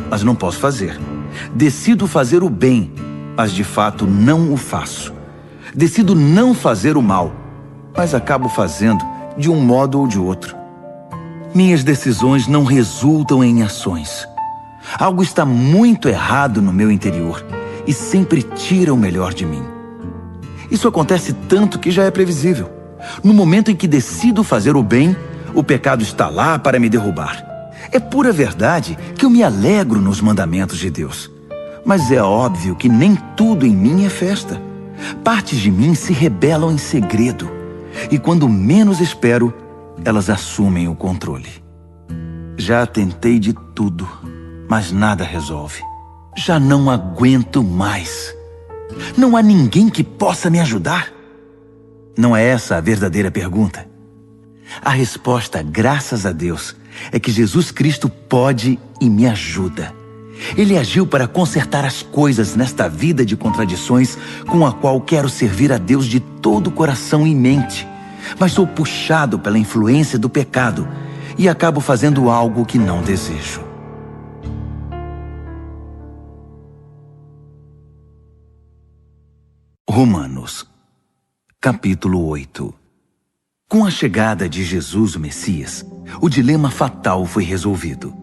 mas não posso fazer. Decido fazer o bem, mas de fato não o faço. Decido não fazer o mal, mas acabo fazendo de um modo ou de outro. Minhas decisões não resultam em ações. Algo está muito errado no meu interior e sempre tira o melhor de mim. Isso acontece tanto que já é previsível. No momento em que decido fazer o bem, o pecado está lá para me derrubar. É pura verdade que eu me alegro nos mandamentos de Deus. Mas é óbvio que nem tudo em mim é festa. Partes de mim se rebelam em segredo. E quando menos espero, elas assumem o controle. Já tentei de tudo, mas nada resolve. Já não aguento mais. Não há ninguém que possa me ajudar? Não é essa a verdadeira pergunta? A resposta, graças a Deus, é que Jesus Cristo pode e me ajuda. Ele agiu para consertar as coisas nesta vida de contradições com a qual quero servir a Deus de todo o coração e mente. Mas sou puxado pela influência do pecado e acabo fazendo algo que não desejo. Romanos, capítulo 8. Com a chegada de Jesus, o Messias, o dilema fatal foi resolvido.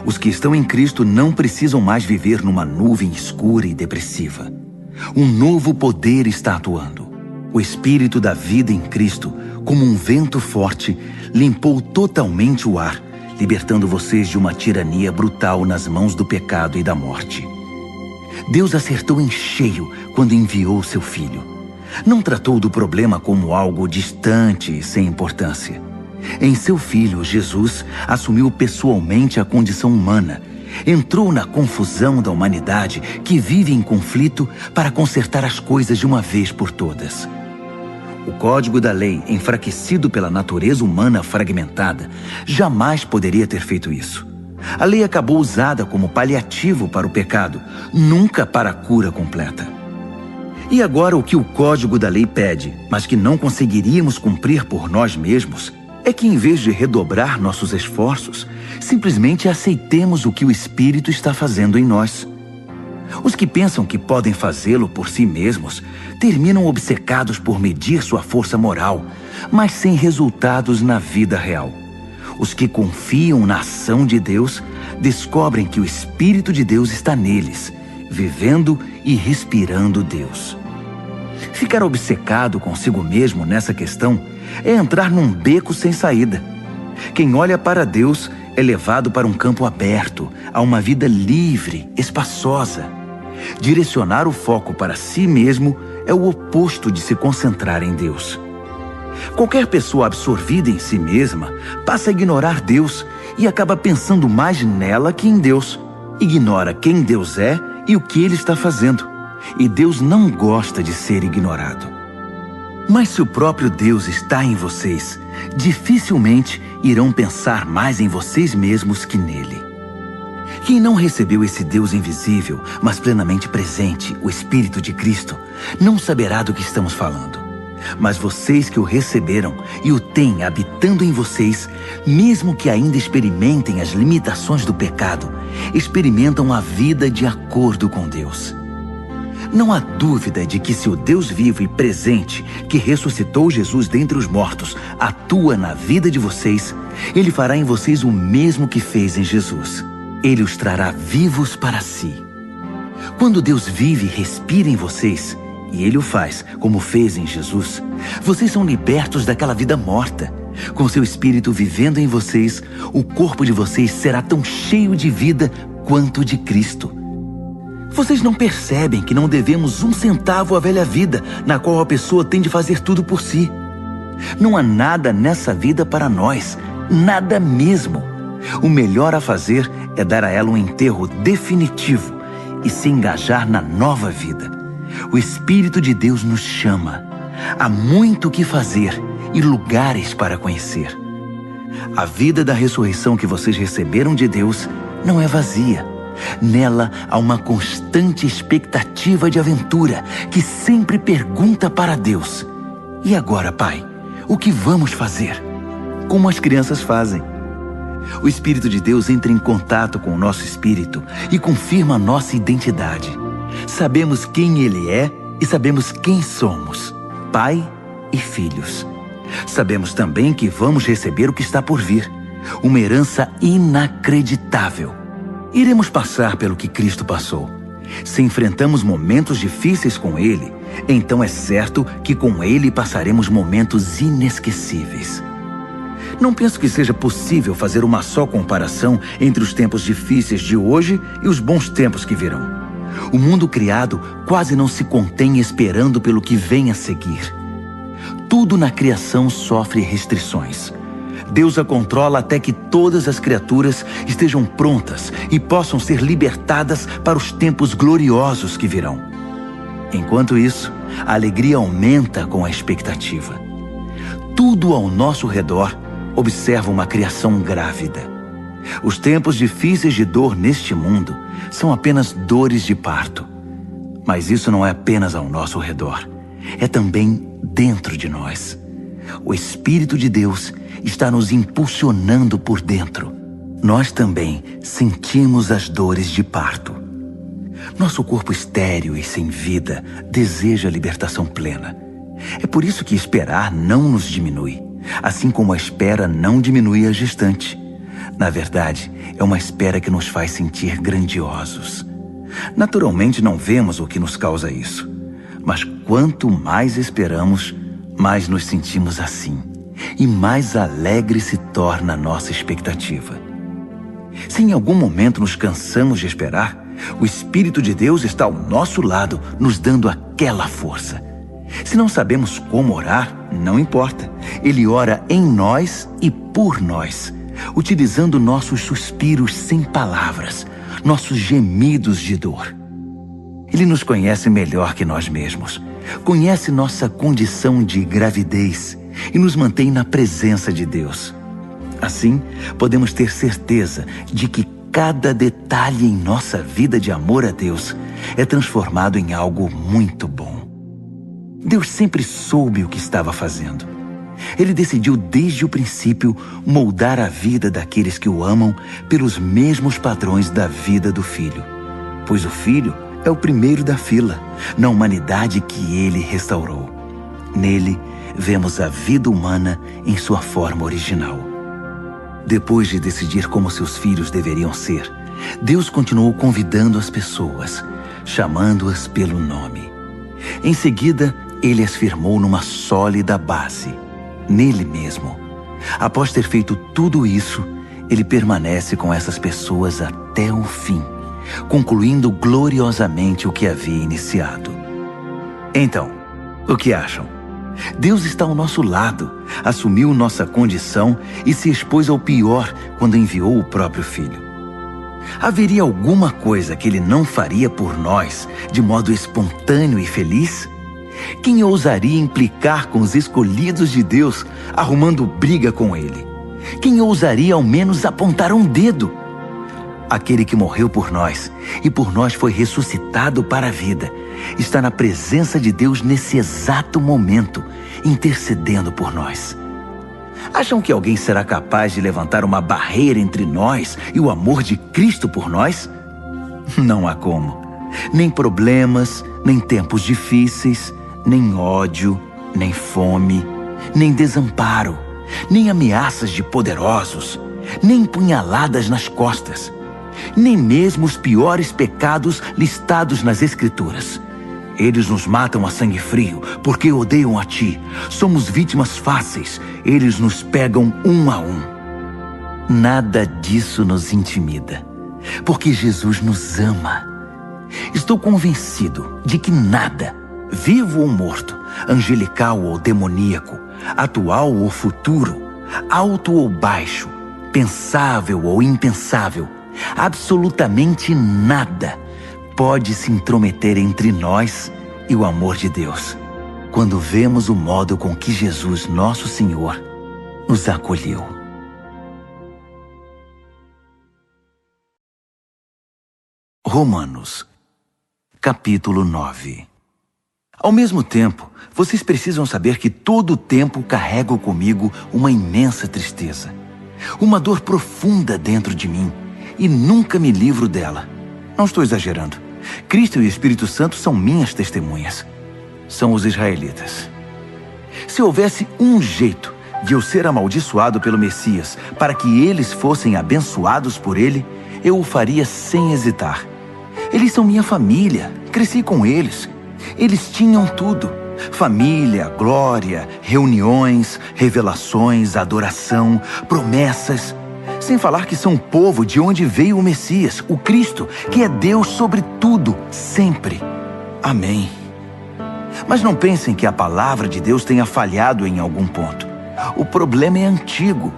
Os que estão em Cristo não precisam mais viver numa nuvem escura e depressiva. Um novo poder está atuando. O Espírito da vida em Cristo, como um vento forte, limpou totalmente o ar, libertando vocês de uma tirania brutal nas mãos do pecado e da morte. Deus acertou em cheio quando enviou seu Filho. Não tratou do problema como algo distante e sem importância. Em seu Filho, Jesus assumiu pessoalmente a condição humana. Entrou na confusão da humanidade que vive em conflito para consertar as coisas de uma vez por todas. O código da lei, enfraquecido pela natureza humana fragmentada, jamais poderia ter feito isso. A lei acabou usada como paliativo para o pecado, nunca para a cura completa. E agora o que o código da lei pede, mas que não conseguiríamos cumprir por nós mesmos, é que em vez de redobrar nossos esforços, simplesmente aceitemos o que o Espírito está fazendo em nós. Os que pensam que podem fazê-lo por si mesmos terminam obcecados por medir sua força moral, mas sem resultados na vida real. Os que confiam na ação de Deus descobrem que o Espírito de Deus está neles, vivendo e respirando Deus. Ficar obcecado consigo mesmo nessa questão é entrar num beco sem saída. Quem olha para Deus é levado para um campo aberto, a uma vida livre, espaçosa. Direcionar o foco para si mesmo é o oposto de se concentrar em Deus. Qualquer pessoa absorvida em si mesma passa a ignorar Deus e acaba pensando mais nela que em Deus. Ignora quem Deus é e o que Ele está fazendo. E Deus não gosta de ser ignorado. Mas se o próprio Deus está em vocês, dificilmente irão pensar mais em vocês mesmos que nele. Quem não recebeu esse Deus invisível, mas plenamente presente, o Espírito de Cristo, não saberá do que estamos falando. Mas vocês que o receberam e o têm habitando em vocês, mesmo que ainda experimentem as limitações do pecado, experimentam a vida de acordo com Deus. Não há dúvida de que se o Deus vivo e presente, que ressuscitou Jesus dentre os mortos, atua na vida de vocês, Ele fará em vocês o mesmo que fez em Jesus. Ele os trará vivos para si. Quando Deus vive e respira em vocês, e Ele o faz, como fez em Jesus, vocês são libertos daquela vida morta. Com seu Espírito vivendo em vocês, o corpo de vocês será tão cheio de vida quanto de Cristo. Vocês não percebem que não devemos um centavo à velha vida, na qual a pessoa tem de fazer tudo por si. Não há nada nessa vida para nós, nada mesmo. O melhor a fazer é dar a ela um enterro definitivo e se engajar na nova vida. O Espírito de Deus nos chama. Há muito o que fazer e lugares para conhecer. A vida da ressurreição que vocês receberam de Deus não é vazia. Nela há uma constante expectativa de aventura que sempre pergunta para Deus: e agora, Pai, o que vamos fazer? Como as crianças fazem. O Espírito de Deus entra em contato com o nosso espírito e confirma a nossa identidade. Sabemos quem Ele é e sabemos quem somos, Pai e filhos. Sabemos também que vamos receber o que está por vir, uma herança inacreditável. Iremos passar pelo que Cristo passou. Se enfrentamos momentos difíceis com Ele, então é certo que com Ele passaremos momentos inesquecíveis. Não penso que seja possível fazer uma só comparação entre os tempos difíceis de hoje e os bons tempos que virão. O mundo criado quase não se contém esperando pelo que vem a seguir. Tudo na criação sofre restrições. Deus a controla até que todas as criaturas estejam prontas e possam ser libertadas para os tempos gloriosos que virão. Enquanto isso, a alegria aumenta com a expectativa. Tudo ao nosso redor observa uma criação grávida. Os tempos difíceis de dor neste mundo são apenas dores de parto. Mas isso não é apenas ao nosso redor, é também dentro de nós. O Espírito de Deus está nos impulsionando por dentro. Nós também sentimos as dores de parto. Nosso corpo estéril e sem vida deseja a libertação plena. É por isso que esperar não nos diminui, assim como a espera não diminui a gestante. Na verdade, é uma espera que nos faz sentir grandiosos. Naturalmente não vemos o que nos causa isso, mas quanto mais esperamos, mais nos sentimos assim, e mais alegre se torna a nossa expectativa. Se em algum momento nos cansamos de esperar, o Espírito de Deus está ao nosso lado, nos dando aquela força. Se não sabemos como orar, não importa. Ele ora em nós e por nós, utilizando nossos suspiros sem palavras, nossos gemidos de dor. Ele nos conhece melhor que nós mesmos, conhece nossa condição de gravidez e nos mantém na presença de Deus. Assim, podemos ter certeza de que cada detalhe em nossa vida de amor a Deus é transformado em algo muito bom. Deus sempre soube o que estava fazendo. Ele decidiu desde o princípio moldar a vida daqueles que o amam pelos mesmos padrões da vida do Filho, pois o Filho é o primeiro da fila, na humanidade que ele restaurou. Nele, vemos a vida humana em sua forma original. Depois de decidir como seus filhos deveriam ser, Deus continuou convidando as pessoas, chamando-as pelo nome. Em seguida, ele as firmou numa sólida base, nele mesmo. Após ter feito tudo isso, ele permanece com essas pessoas até o fim, concluindo gloriosamente o que havia iniciado. Então, o que acham? Deus está ao nosso lado, assumiu nossa condição e se expôs ao pior quando enviou o próprio Filho. Haveria alguma coisa que ele não faria por nós de modo espontâneo e feliz? Quem ousaria implicar com os escolhidos de Deus, arrumando briga com ele? Quem ousaria ao menos apontar um dedo? Aquele que morreu por nós e por nós foi ressuscitado para a vida, está na presença de Deus nesse exato momento, intercedendo por nós. Acham que alguém será capaz de levantar uma barreira entre nós e o amor de Cristo por nós? Não há como. Nem problemas, nem tempos difíceis, nem ódio, nem fome, nem desamparo, nem ameaças de poderosos, nem punhaladas nas costas, nem mesmo os piores pecados listados nas Escrituras. Eles nos matam a sangue frio porque odeiam a ti. Somos vítimas fáceis. Eles nos pegam um a um. Nada disso nos intimida, porque Jesus nos ama. Estou convencido de que nada, vivo ou morto, angelical ou demoníaco, atual ou futuro, alto ou baixo, pensável ou impensável, absolutamente nada pode se intrometer entre nós e o amor de Deus, quando vemos o modo com que Jesus, nosso Senhor, nos acolheu. Romanos, capítulo 9. Ao mesmo tempo, vocês precisam saber que todo o tempo carrego comigo uma imensa tristeza, uma dor profunda dentro de mim, e nunca me livro dela. Não estou exagerando. Cristo e o Espírito Santo são minhas testemunhas. São os israelitas. Se houvesse um jeito de eu ser amaldiçoado pelo Messias para que eles fossem abençoados por ele, eu o faria sem hesitar. Eles são minha família, cresci com eles. Eles tinham tudo: família, glória, reuniões, revelações, adoração, promessas. Sem falar que são o povo de onde veio o Messias, o Cristo, que é Deus sobre tudo, sempre. Amém. Mas não pensem que a palavra de Deus tenha falhado em algum ponto. O problema é antigo.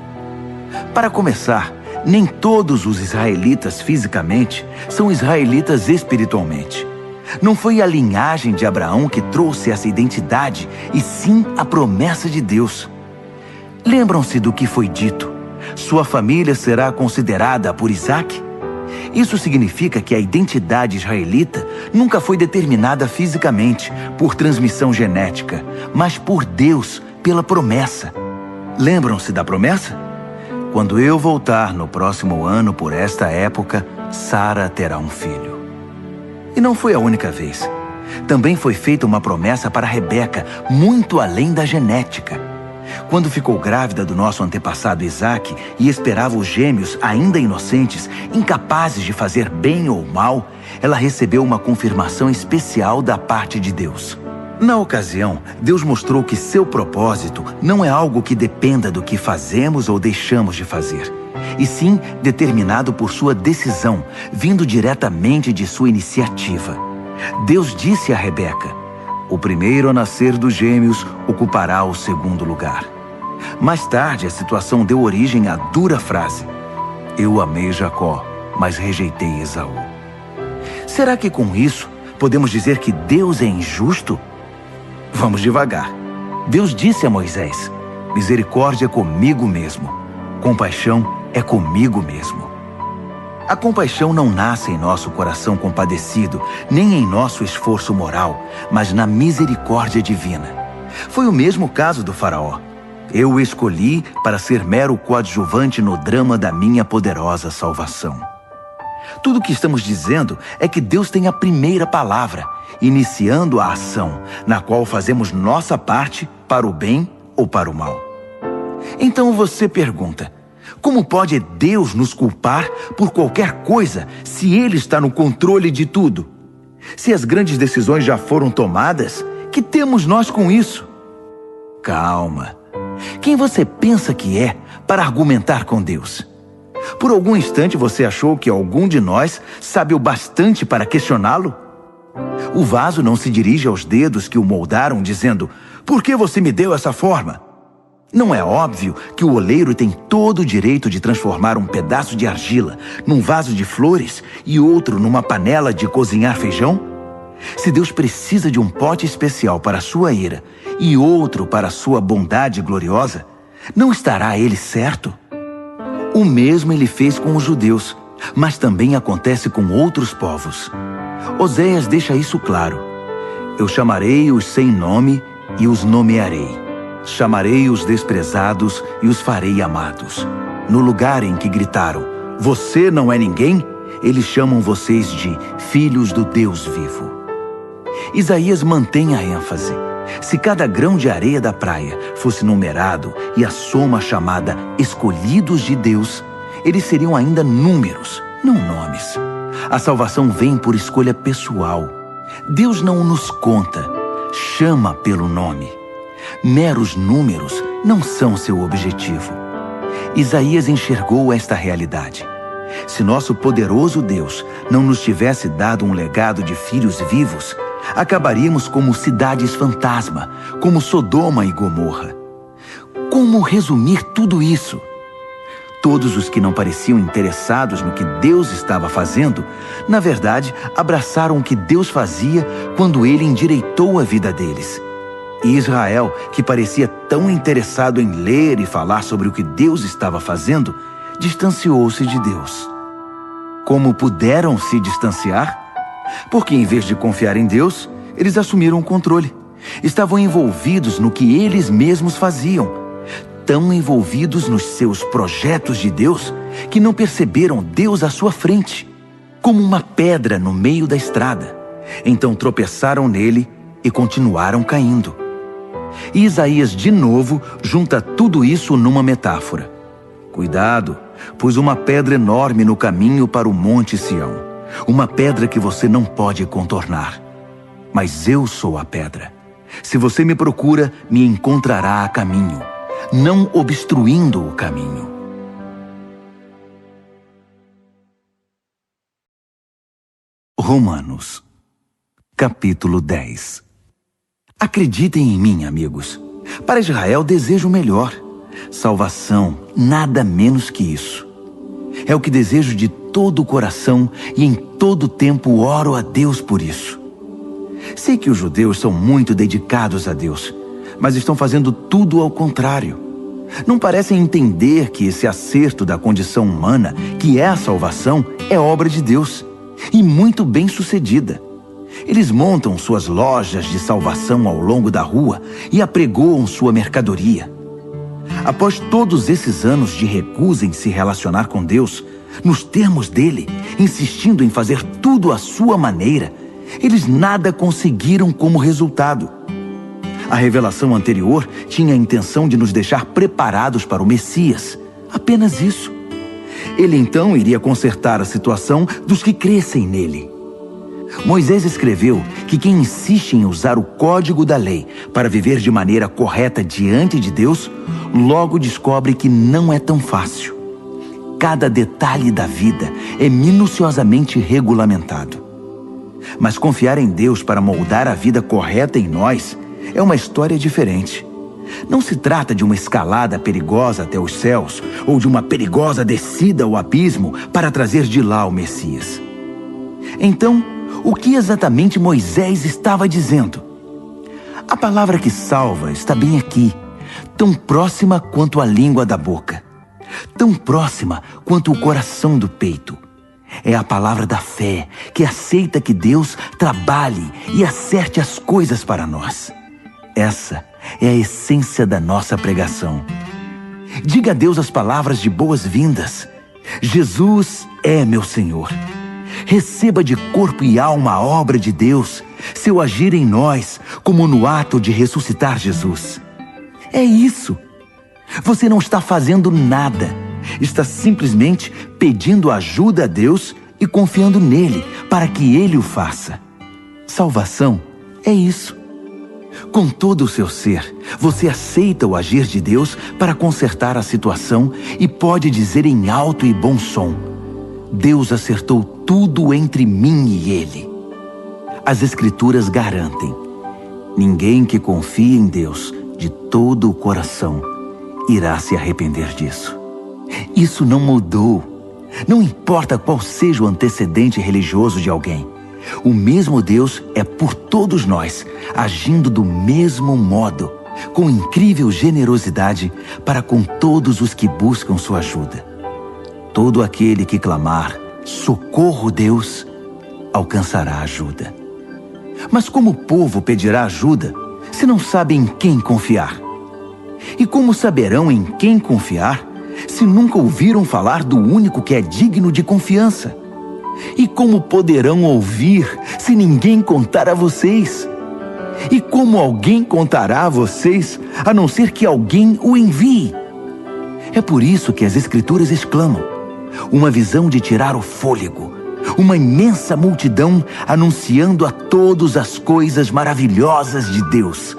Para começar, nem todos os israelitas fisicamente são israelitas espiritualmente. Não foi a linhagem de Abraão que trouxe essa identidade, e sim a promessa de Deus. Lembram-se do que foi dito: sua família será considerada por Isaque? Isso significa que a identidade israelita nunca foi determinada fisicamente, por transmissão genética, mas por Deus, pela promessa. Lembram-se da promessa? Quando eu voltar no próximo ano por esta época, Sara terá um filho. E não foi a única vez. Também foi feita uma promessa para Rebeca, muito além da genética. Quando ficou grávida do nosso antepassado Isaque e esperava os gêmeos ainda inocentes, incapazes de fazer bem ou mal, ela recebeu uma confirmação especial da parte de Deus. Na ocasião, Deus mostrou que seu propósito não é algo que dependa do que fazemos ou deixamos de fazer, e sim determinado por sua decisão, vindo diretamente de sua iniciativa. Deus disse a Rebeca: o primeiro a nascer dos gêmeos ocupará o segundo lugar. Mais tarde, a situação deu origem à dura frase: eu amei Jacó, mas rejeitei Esaú. Será que com isso podemos dizer que Deus é injusto? Vamos devagar. Deus disse a Moisés: misericórdia é comigo mesmo, compaixão é comigo mesmo. A compaixão não nasce em nosso coração compadecido, nem em nosso esforço moral, mas na misericórdia divina. Foi o mesmo caso do faraó. Eu o escolhi para ser mero coadjuvante no drama da minha poderosa salvação. Tudo o que estamos dizendo é que Deus tem a primeira palavra, iniciando a ação, na qual fazemos nossa parte para o bem ou para o mal. Então você pergunta: como pode Deus nos culpar por qualquer coisa se Ele está no controle de tudo? Se as grandes decisões já foram tomadas, que temos nós com isso? Calma. Quem você pensa que é para argumentar com Deus? Por algum instante você achou que algum de nós sabe o bastante para questioná-lo? O vaso não se dirige aos dedos que o moldaram dizendo: por que você me deu essa forma? Não é óbvio que o oleiro tem todo o direito de transformar um pedaço de argila num vaso de flores e outro numa panela de cozinhar feijão? Se Deus precisa de um pote especial para a sua ira e outro para a sua bondade gloriosa, não estará Ele certo? O mesmo Ele fez com os judeus, mas também acontece com outros povos. Oséias deixa isso claro: eu chamarei os sem nome e os nomearei. Chamarei os desprezados e os farei amados. No lugar em que gritaram: você não é ninguém, eles chamam vocês de filhos do Deus vivo. Isaías mantém a ênfase. Se cada grão de areia da praia fosse numerado e a soma chamada escolhidos de Deus, eles seriam ainda números, não nomes. A salvação vem por escolha pessoal. Deus não nos conta, chama pelo nome. Meros números não são seu objetivo. Isaías enxergou esta realidade. Se nosso poderoso Deus não nos tivesse dado um legado de filhos vivos, acabaríamos como cidades fantasma, como Sodoma e Gomorra. Como resumir tudo isso? Todos os que não pareciam interessados no que Deus estava fazendo, na verdade, abraçaram o que Deus fazia quando Ele endireitou a vida deles. E Israel, que parecia tão interessado em ler e falar sobre o que Deus estava fazendo, distanciou-se de Deus. Como puderam se distanciar? Porque em vez de confiar em Deus, eles assumiram o controle. Estavam envolvidos no que eles mesmos faziam. Tão envolvidos nos seus projetos de Deus, que não perceberam Deus à sua frente, como uma pedra no meio da estrada. Então tropeçaram nele e continuaram caindo. E Isaías de novo junta tudo isso numa metáfora. Cuidado, pus uma pedra enorme no caminho para o Monte Sião, uma pedra que você não pode contornar. Mas eu sou a pedra. Se você me procura, me encontrará a caminho, não obstruindo o caminho. Romanos, capítulo 10. Acreditem em mim, amigos. Para Israel desejo o melhor. Salvação, nada menos que isso. É o que desejo de todo o coração e em todo tempo oro a Deus por isso. Sei que os judeus são muito dedicados a Deus, mas estão fazendo tudo ao contrário. Não parecem entender que esse acerto da condição humana, que é a salvação, é obra de Deus, e muito bem sucedida. Eles montam suas lojas de salvação ao longo da rua e apregoam sua mercadoria. Após todos esses anos de recusa em se relacionar com Deus, nos termos dele, insistindo em fazer tudo à sua maneira, eles nada conseguiram como resultado. A revelação anterior tinha a intenção de nos deixar preparados para o Messias. Apenas isso. Ele então iria consertar a situação dos que crescem nele. Moisés escreveu que quem insiste em usar o código da lei para viver de maneira correta diante de Deus, logo descobre que não é tão fácil. Cada detalhe da vida é minuciosamente regulamentado. Mas confiar em Deus para moldar a vida correta em nós é uma história diferente. Não se trata de uma escalada perigosa até os céus ou de uma perigosa descida ao abismo para trazer de lá o Messias. Então, o que exatamente Moisés estava dizendo? A palavra que salva está bem aqui, tão próxima quanto a língua da boca, tão próxima quanto o coração do peito. É a palavra da fé, que aceita que Deus trabalhe e acerte as coisas para nós. Essa é a essência da nossa pregação. Diga a Deus as palavras de boas-vindas. Jesus é meu Senhor. Receba de corpo e alma a obra de Deus, seu agir em nós, como no ato de ressuscitar Jesus. É isso. Você não está fazendo nada. Está simplesmente pedindo ajuda a Deus e confiando nele para que ele o faça. Salvação é isso. Com todo o seu ser, você aceita o agir de Deus para consertar a situação e pode dizer em alto e bom som: Deus acertou tudo entre mim e ele. As Escrituras garantem: ninguém que confie em Deus de todo o coração irá se arrepender disso. Isso não mudou. Não importa qual seja o antecedente religioso de alguém. O mesmo Deus é por todos nós, agindo do mesmo modo, com incrível generosidade para com todos os que buscam sua ajuda. Todo aquele que clamar, socorro Deus, alcançará ajuda. Mas como o povo pedirá ajuda se não sabe em quem confiar? E como saberão em quem confiar se nunca ouviram falar do único que é digno de confiança? E como poderão ouvir se ninguém contar a vocês? E como alguém contará a vocês, a não ser que alguém o envie? É por isso que as Escrituras exclamam: uma visão de tirar o fôlego, uma imensa multidão anunciando a todos as coisas maravilhosas de Deus.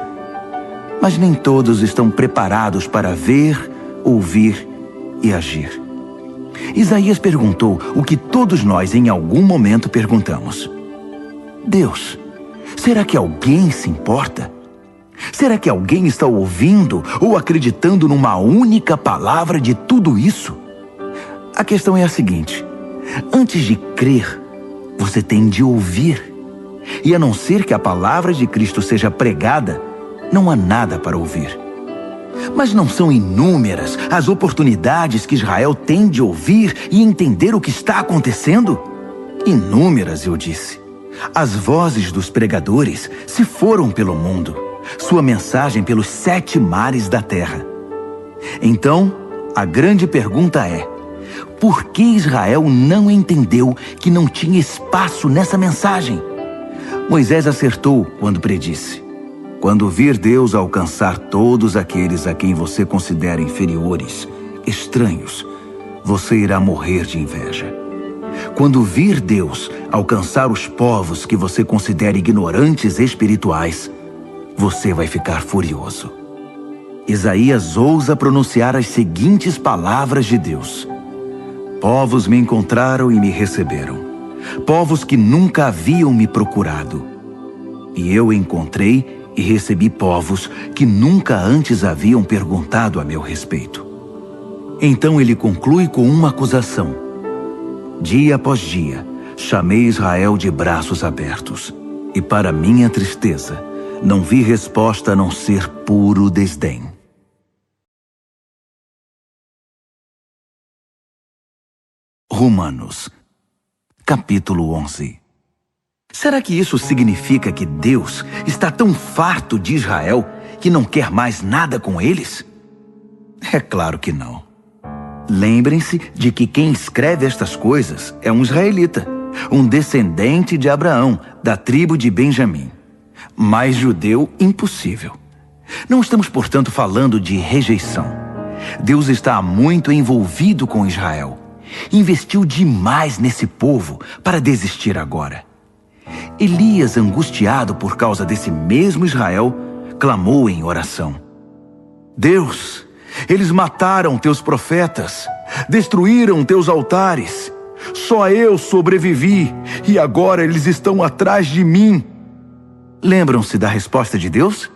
Mas nem todos estão preparados para ver, ouvir e agir. Isaías perguntou o que todos nós em algum momento perguntamos: Deus, será que alguém se importa? Será que alguém está ouvindo ou acreditando numa única palavra de tudo isso? A questão é a seguinte: antes de crer, você tem de ouvir. E a não ser que a palavra de Cristo seja pregada, não há nada para ouvir. Mas não são inúmeras as oportunidades que Israel tem de ouvir e entender o que está acontecendo? Inúmeras, eu disse. As vozes dos pregadores se foram pelo mundo, sua mensagem pelos 7 mares da terra. Então, a grande pergunta é: por que Israel não entendeu que não tinha espaço nessa mensagem? Moisés acertou quando predisse: quando vir Deus alcançar todos aqueles a quem você considera inferiores, estranhos, você irá morrer de inveja. Quando vir Deus alcançar os povos que você considera ignorantes espirituais, você vai ficar furioso. Isaías ousa pronunciar as seguintes palavras de Deus: povos me encontraram e me receberam, povos que nunca haviam me procurado. E eu encontrei e recebi povos que nunca antes haviam perguntado a meu respeito. Então ele conclui com uma acusação: dia após dia, chamei Israel de braços abertos, e para minha tristeza, não vi resposta a não ser puro desdém. Romanos, capítulo 11. Será que isso significa que Deus está tão farto de Israel que não quer mais nada com eles? É claro que não. Lembrem-se de que quem escreve estas coisas é um israelita, um descendente de Abraão, da tribo de Benjamim. Mais judeu, impossível. Não estamos, portanto, falando de rejeição. Deus está muito envolvido com Israel. Investiu demais nesse povo para desistir agora. Elias, angustiado por causa desse mesmo Israel, clamou em oração: Deus, eles mataram teus profetas, destruíram teus altares. Só eu sobrevivi e agora eles estão atrás de mim. Lembram-se da resposta de Deus?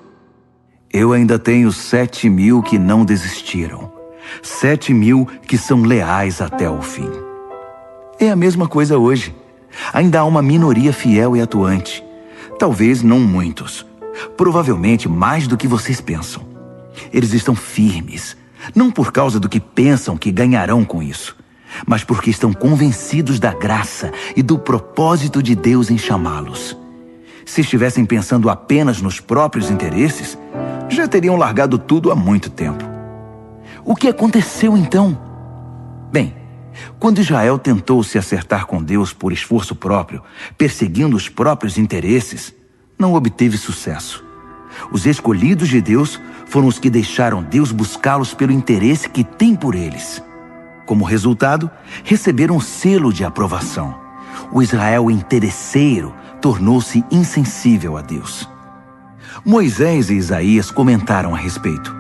Eu ainda tenho 7.000 que não desistiram. 7.000 que são leais até o fim. É a mesma coisa hoje. Ainda há uma minoria fiel e atuante. Talvez não muitos. Provavelmente mais do que vocês pensam. Eles estão firmes, não por causa do que pensam que ganharão com isso, mas porque estão convencidos da graça e do propósito de Deus em chamá-los. Se estivessem pensando apenas nos próprios interesses, já teriam largado tudo há muito tempo. O que aconteceu então? Bem, quando Israel tentou se acertar com Deus por esforço próprio, perseguindo os próprios interesses, não obteve sucesso. Os escolhidos de Deus foram os que deixaram Deus buscá-los pelo interesse que tem por eles. Como resultado, receberam o selo de aprovação. O Israel interesseiro tornou-se insensível a Deus. Moisés e Isaías comentaram a respeito.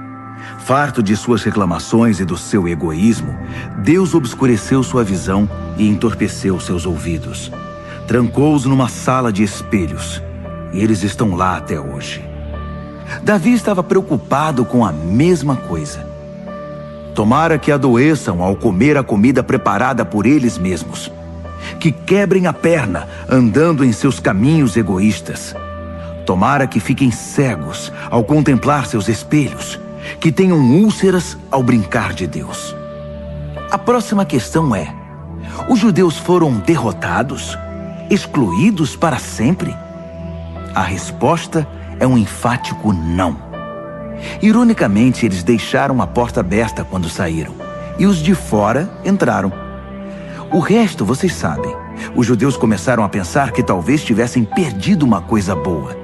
Farto de suas reclamações e do seu egoísmo, Deus obscureceu sua visão e entorpeceu seus ouvidos. Trancou-os numa sala de espelhos, e eles estão lá até hoje. Davi estava preocupado com a mesma coisa. Tomara que adoeçam ao comer a comida preparada por eles mesmos, que quebrem a perna andando em seus caminhos egoístas. Tomara que fiquem cegos ao contemplar seus espelhos, que tenham úlceras ao brincar de Deus. A próxima questão é: os judeus foram derrotados? Excluídos para sempre? A resposta é um enfático não. Ironicamente, eles deixaram a porta aberta quando saíram, e os de fora entraram. O resto vocês sabem. Os judeus começaram a pensar que talvez tivessem perdido uma coisa boa.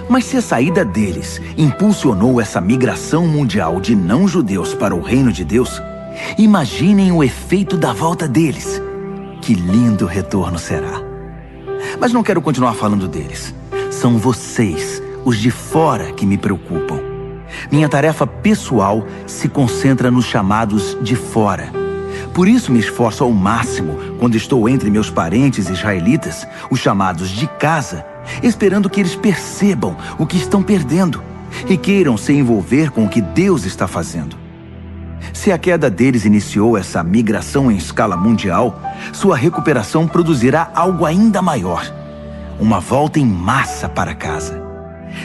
Mas se a saída deles impulsionou essa migração mundial de não-judeus para o reino de Deus, imaginem o efeito da volta deles. Que lindo retorno será! Mas não quero continuar falando deles. São vocês, os de fora, que me preocupam. Minha tarefa pessoal se concentra nos chamados de fora. Por isso me esforço ao máximo quando estou entre meus parentes israelitas, os chamados de casa, esperando que eles percebam o que estão perdendo e queiram se envolver com o que Deus está fazendo. Se a queda deles iniciou essa migração em escala mundial, sua recuperação produzirá algo ainda maior: uma volta em massa para casa.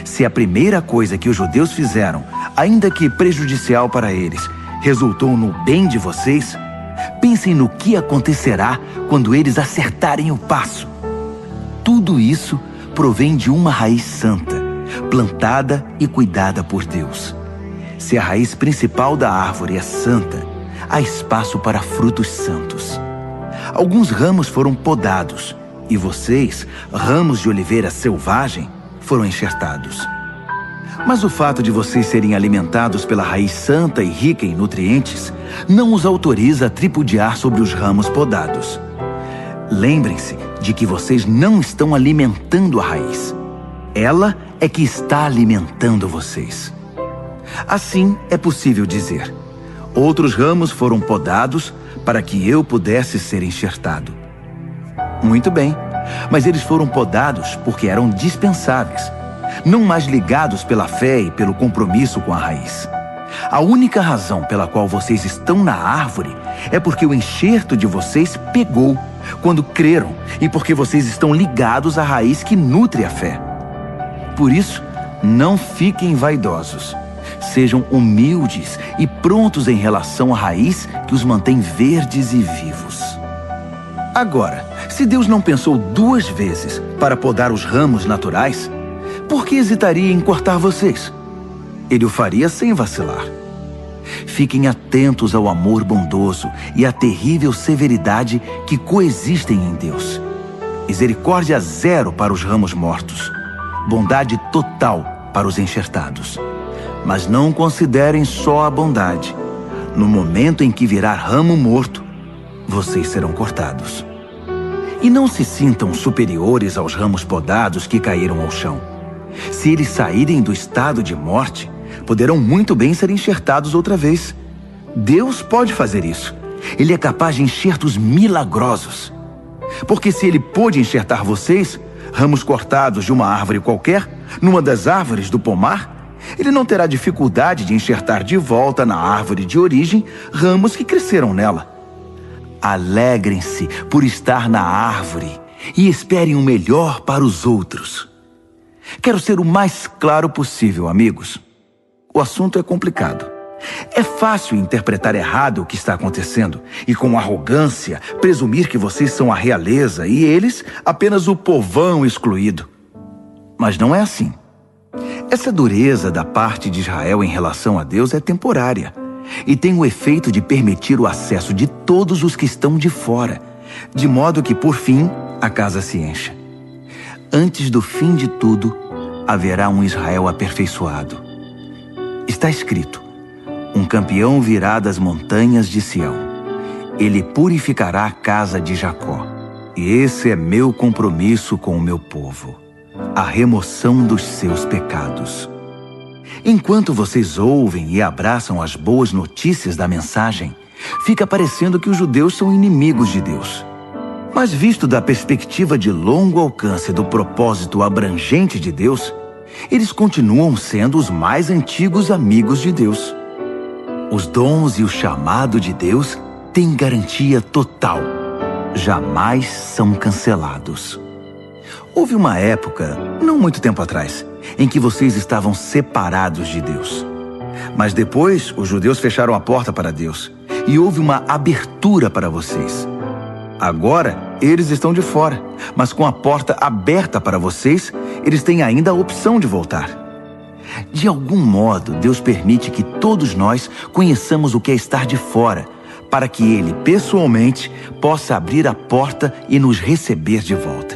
Se a primeira coisa que os judeus fizeram, ainda que prejudicial para eles, resultou no bem de vocês, pensem no que acontecerá quando eles acertarem o passo. Tudo isso provém de uma raiz santa, plantada e cuidada por Deus. Se a raiz principal da árvore é santa, há espaço para frutos santos. Alguns ramos foram podados, e vocês, ramos de oliveira selvagem, foram enxertados. Mas o fato de vocês serem alimentados pela raiz santa e rica em nutrientes não os autoriza a tripudiar sobre os ramos podados. Lembrem-se de que vocês não estão alimentando a raiz. Ela é que está alimentando vocês. Assim é possível dizer: outros ramos foram podados para que eu pudesse ser enxertado. Muito bem, mas eles foram podados porque eram dispensáveis, não mais ligados pela fé e pelo compromisso com a raiz. A única razão pela qual vocês estão na árvore é porque o enxerto de vocês pegou quando creram e porque vocês estão ligados à raiz que nutre a fé. Por isso, não fiquem vaidosos. Sejam humildes e prontos em relação à raiz que os mantém verdes e vivos. Agora, se Deus não pensou 2 vezes para podar os ramos naturais, por que hesitaria em cortar vocês? Ele o faria sem vacilar. Fiquem atentos ao amor bondoso e à terrível severidade que coexistem em Deus. Misericórdia zero para os ramos mortos, bondade total para os enxertados. Mas não considerem só a bondade. No momento em que virar ramo morto, vocês serão cortados. E não se sintam superiores aos ramos podados que caíram ao chão. Se eles saírem do estado de morte, poderão muito bem ser enxertados outra vez. Deus pode fazer isso. Ele é capaz de enxertos milagrosos. Porque se ele pôde enxertar vocês, ramos cortados de uma árvore qualquer, numa das árvores do pomar, ele não terá dificuldade de enxertar de volta na árvore de origem ramos que cresceram nela. Alegrem-se por estar na árvore e esperem o melhor para os outros. Quero ser o mais claro possível, amigos. O assunto é complicado. É fácil interpretar errado o que está acontecendo e, com arrogância, presumir que vocês são a realeza e eles apenas o povão excluído. Mas não é assim. Essa dureza da parte de Israel em relação a Deus é temporária e tem o efeito de permitir o acesso de todos os que estão de fora, de modo que, por fim, a casa se encha. Antes do fim de tudo, haverá um Israel aperfeiçoado. Está escrito: um campeão virá das montanhas de Sião. Ele purificará a casa de Jacó. E esse é meu compromisso com o meu povo: a remoção dos seus pecados. Enquanto vocês ouvem e abraçam as boas notícias da mensagem, fica parecendo que os judeus são inimigos de Deus. Mas visto da perspectiva de longo alcance do propósito abrangente de Deus, eles continuam sendo os mais antigos amigos de Deus. Os dons e o chamado de Deus têm garantia total. Jamais são cancelados. Houve uma época, não muito tempo atrás, em que vocês estavam separados de Deus. Mas depois, os judeus fecharam a porta para Deus e houve uma abertura para vocês. Agora, eles estão de fora, mas com a porta aberta para vocês, eles têm ainda a opção de voltar. De algum modo, Deus permite que todos nós conheçamos o que é estar de fora, para que Ele, pessoalmente, possa abrir a porta e nos receber de volta.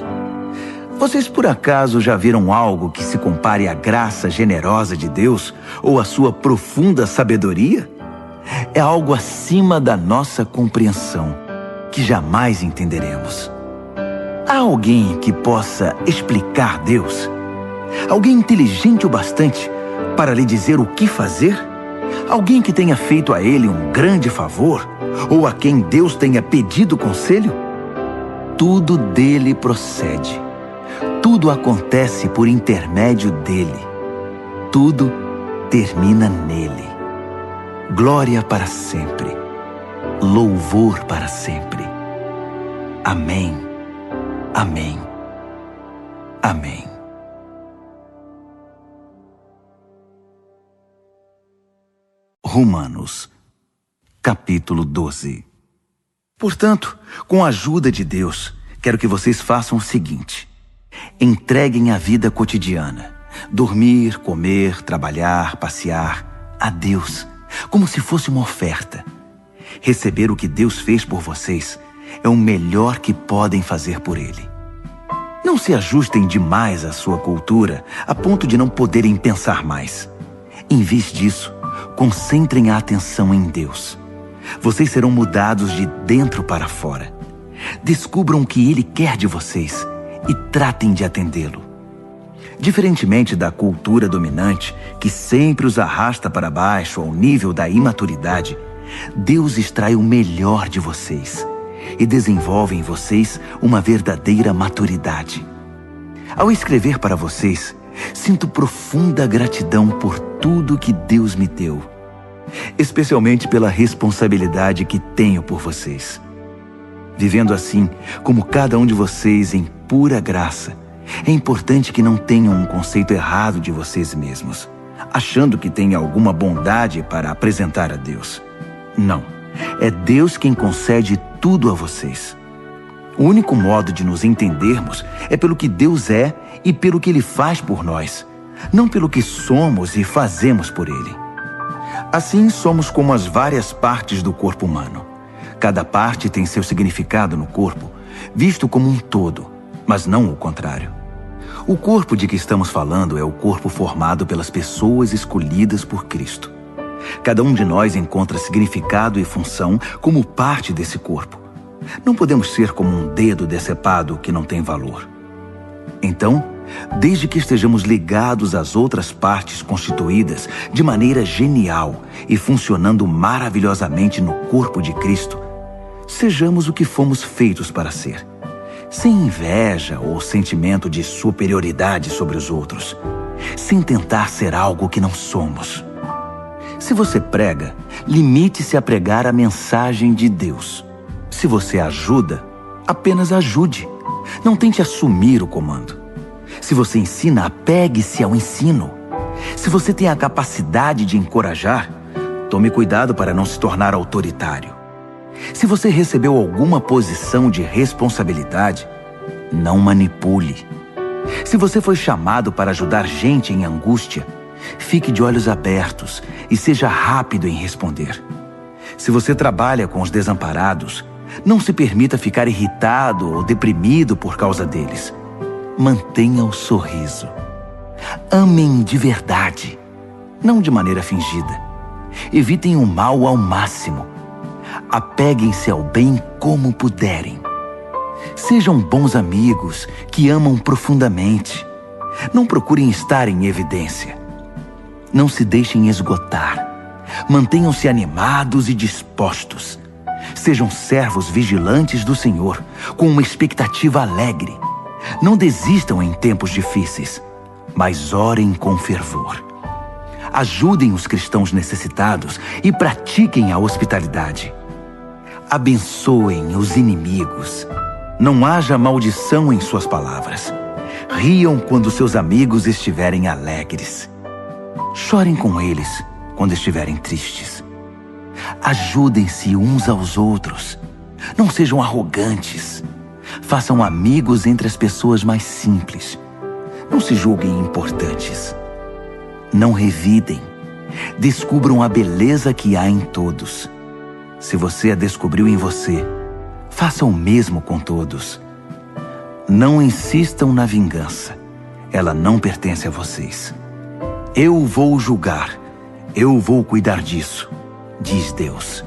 Vocês por acaso já viram algo que se compare à graça generosa de Deus ou à sua profunda sabedoria? É algo acima da nossa compreensão, que jamais entenderemos. Há alguém que possa explicar Deus? Alguém inteligente o bastante para lhe dizer o que fazer? Alguém que tenha feito a ele um grande favor? Ou a quem Deus tenha pedido conselho? Tudo dele procede. Tudo acontece por intermédio dele. Tudo termina nele. Glória para sempre. Louvor para sempre. Amém. Amém. Amém. Romanos, capítulo 12. Portanto, com a ajuda de Deus, quero que vocês façam o seguinte: entreguem a vida cotidiana, dormir, comer, trabalhar, passear, a Deus, como se fosse uma oferta. Receber o que Deus fez por vocês é o melhor que podem fazer por Ele. Não se ajustem demais à sua cultura, a ponto de não poderem pensar mais. Em vez disso, concentrem a atenção em Deus. Vocês serão mudados de dentro para fora. Descubram o que Ele quer de vocês e tratem de atendê-lo. Diferentemente da cultura dominante, que sempre os arrasta para baixo ao nível da imaturidade, Deus extrai o melhor de vocês e desenvolve em vocês uma verdadeira maturidade. Ao escrever para vocês, sinto profunda gratidão por tudo que Deus me deu, especialmente pela responsabilidade que tenho por vocês. Vivendo assim, como cada um de vocês em pura graça, é importante que não tenham um conceito errado de vocês mesmos, achando que têm alguma bondade para apresentar a Deus. Não, é Deus quem concede tudo a vocês. O único modo de nos entendermos é pelo que Deus é e pelo que Ele faz por nós, não pelo que somos e fazemos por Ele. Assim, somos como as várias partes do corpo humano. Cada parte tem seu significado no corpo, visto como um todo, mas não o contrário. O corpo de que estamos falando é o corpo formado pelas pessoas escolhidas por Cristo. Cada um de nós encontra significado e função como parte desse corpo. Não podemos ser como um dedo decepado que não tem valor. Então, desde que estejamos ligados às outras partes constituídas de maneira genial e funcionando maravilhosamente no corpo de Cristo, sejamos o que fomos feitos para ser, sem inveja ou sentimento de superioridade sobre os outros, sem tentar ser algo que não somos. Se você prega, limite-se a pregar a mensagem de Deus. Se você ajuda, apenas ajude. Não tente assumir o comando. Se você ensina, apegue-se ao ensino. Se você tem a capacidade de encorajar, tome cuidado para não se tornar autoritário. Se você recebeu alguma posição de responsabilidade, não manipule. Se você foi chamado para ajudar gente em angústia, fique de olhos abertos e seja rápido em responder. Se você trabalha com os desamparados, não se permita ficar irritado ou deprimido por causa deles. Mantenha o sorriso. Amem de verdade, não de maneira fingida. Evitem o mal ao máximo. Apeguem-se ao bem como puderem. Sejam bons amigos que amam profundamente. Não procurem estar em evidência. Não se deixem esgotar. Mantenham-se animados e dispostos. Sejam servos vigilantes do Senhor, com uma expectativa alegre. Não desistam em tempos difíceis, mas orem com fervor. Ajudem os cristãos necessitados e pratiquem a hospitalidade. Abençoem os inimigos. Não haja maldição em suas palavras. Riam quando seus amigos estiverem alegres. Chorem com eles quando estiverem tristes. Ajudem-se uns aos outros. Não sejam arrogantes. Façam amigos entre as pessoas mais simples. Não se julguem importantes. Não revidem. Descubram a beleza que há em todos. Se você a descobriu em você, faça o mesmo com todos. Não insistam na vingança. Ela não pertence a vocês. Eu vou julgar. Eu vou cuidar disso, diz Deus.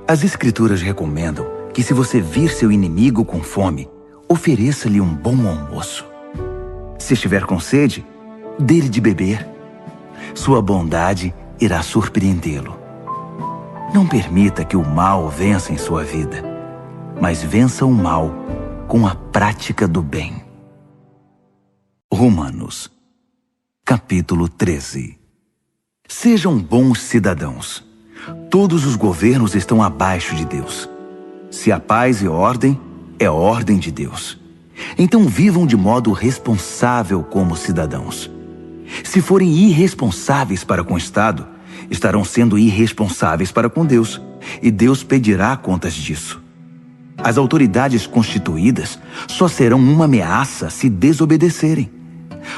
As Escrituras recomendam que se você vir seu inimigo com fome, ofereça-lhe um bom almoço. Se estiver com sede, dê-lhe de beber. Sua bondade irá surpreendê-lo. Não permita que o mal vença em sua vida, mas vença o mal com a prática do bem. Romanos, capítulo 13. Sejam bons cidadãos. Todos os governos estão abaixo de Deus. Se há paz e ordem, é ordem de Deus. Então vivam de modo responsável como cidadãos. Se forem irresponsáveis para com o Estado, estarão sendo irresponsáveis para com Deus, e Deus pedirá contas disso. As autoridades constituídas só serão uma ameaça se desobedecerem.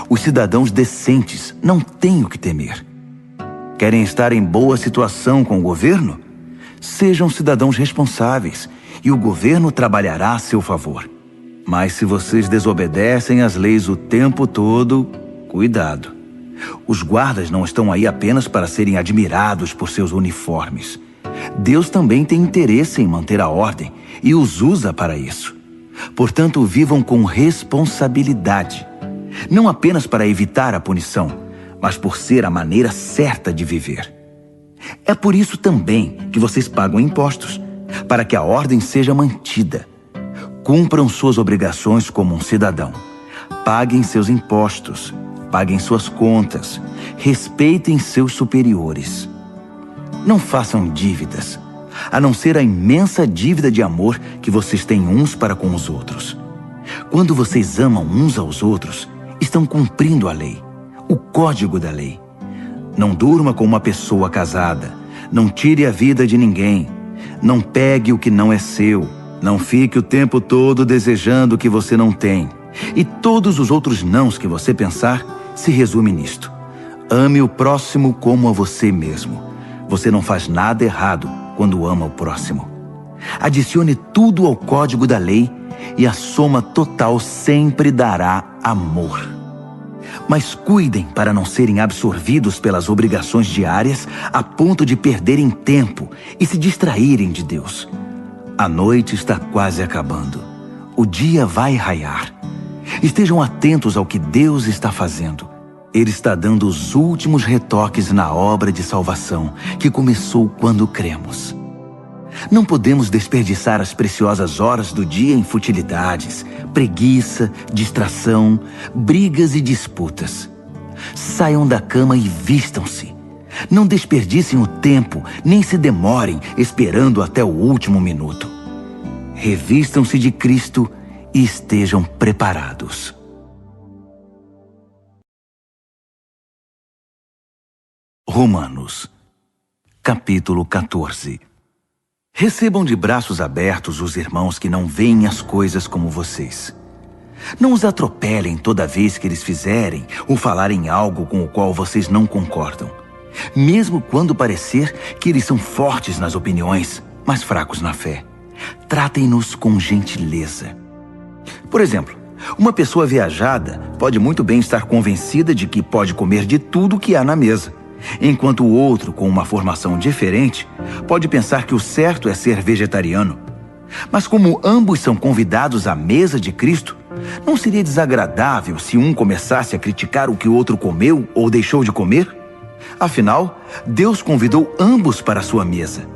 Os cidadãos decentes não têm o que temer. Querem estar em boa situação com o governo? Sejam cidadãos responsáveis, e o governo trabalhará a seu favor. Mas se vocês desobedecem às leis o tempo todo, cuidado. Os guardas não estão aí apenas para serem admirados por seus uniformes. Deus também tem interesse em manter a ordem e os usa para isso. Portanto, vivam com responsabilidade. Não apenas para evitar a punição, mas por ser a maneira certa de viver. É por isso também que vocês pagam impostos, para que a ordem seja mantida. Cumpram suas obrigações como um cidadão. Paguem seus impostos, paguem suas contas, respeitem seus superiores. Não façam dívidas, a não ser a imensa dívida de amor que vocês têm uns para com os outros. Quando vocês amam uns aos outros, estão cumprindo a lei, o código da lei. Não durma com uma pessoa casada, não tire a vida de ninguém, não pegue o que não é seu, não fique o tempo todo desejando o que você não tem. E todos os outros nãos que você pensar se resume nisto. Ame o próximo como a você mesmo. Você não faz nada errado quando ama o próximo. Adicione tudo ao código da lei e a soma total sempre dará amor. Mas cuidem para não serem absorvidos pelas obrigações diárias a ponto de perderem tempo e se distraírem de Deus. A noite está quase acabando. O dia vai raiar. Estejam atentos ao que Deus está fazendo. Ele está dando os últimos retoques na obra de salvação que começou quando cremos. Não podemos desperdiçar as preciosas horas do dia em futilidades, preguiça, distração, brigas e disputas. Saiam da cama e vistam-se. Não desperdicem o tempo, nem se demorem esperando até o último minuto. Revistam-se de Cristo e estejam preparados. Romanos, capítulo 14. Recebam de braços abertos os irmãos que não veem as coisas como vocês. Não os atropelem toda vez que eles fizerem ou falarem algo com o qual vocês não concordam, mesmo quando parecer que eles são fortes nas opiniões, mas fracos na fé. Tratem-nos com gentileza. Por exemplo, uma pessoa viajada pode muito bem estar convencida de que pode comer de tudo que há na mesa, enquanto o outro, com uma formação diferente, pode pensar que o certo é ser vegetariano. Mas como ambos são convidados à mesa de Cristo, não seria desagradável se um começasse a criticar o que o outro comeu ou deixou de comer? Afinal, Deus convidou ambos para a sua mesa.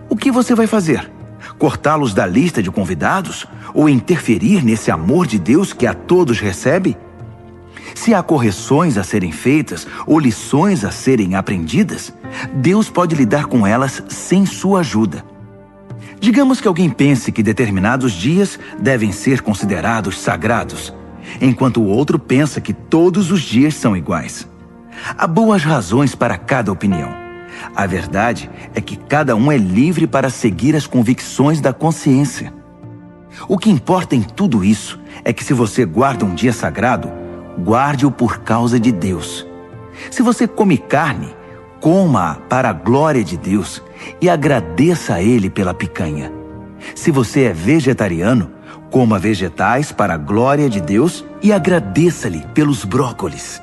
O que você vai fazer? Cortá-los da lista de convidados? Ou interferir nesse amor de Deus que a todos recebe? Se há correções a serem feitas ou lições a serem aprendidas, Deus pode lidar com elas sem sua ajuda. Digamos que alguém pense que determinados dias devem ser considerados sagrados, enquanto o outro pensa que todos os dias são iguais. Há boas razões para cada opinião. A verdade é que cada um é livre para seguir as convicções da consciência. O que importa em tudo isso é que se você guarda um dia sagrado, guarde-o por causa de Deus. Se você come carne, coma-a para a glória de Deus e agradeça a Ele pela picanha. Se você é vegetariano, coma vegetais para a glória de Deus e agradeça-lhe pelos brócolis.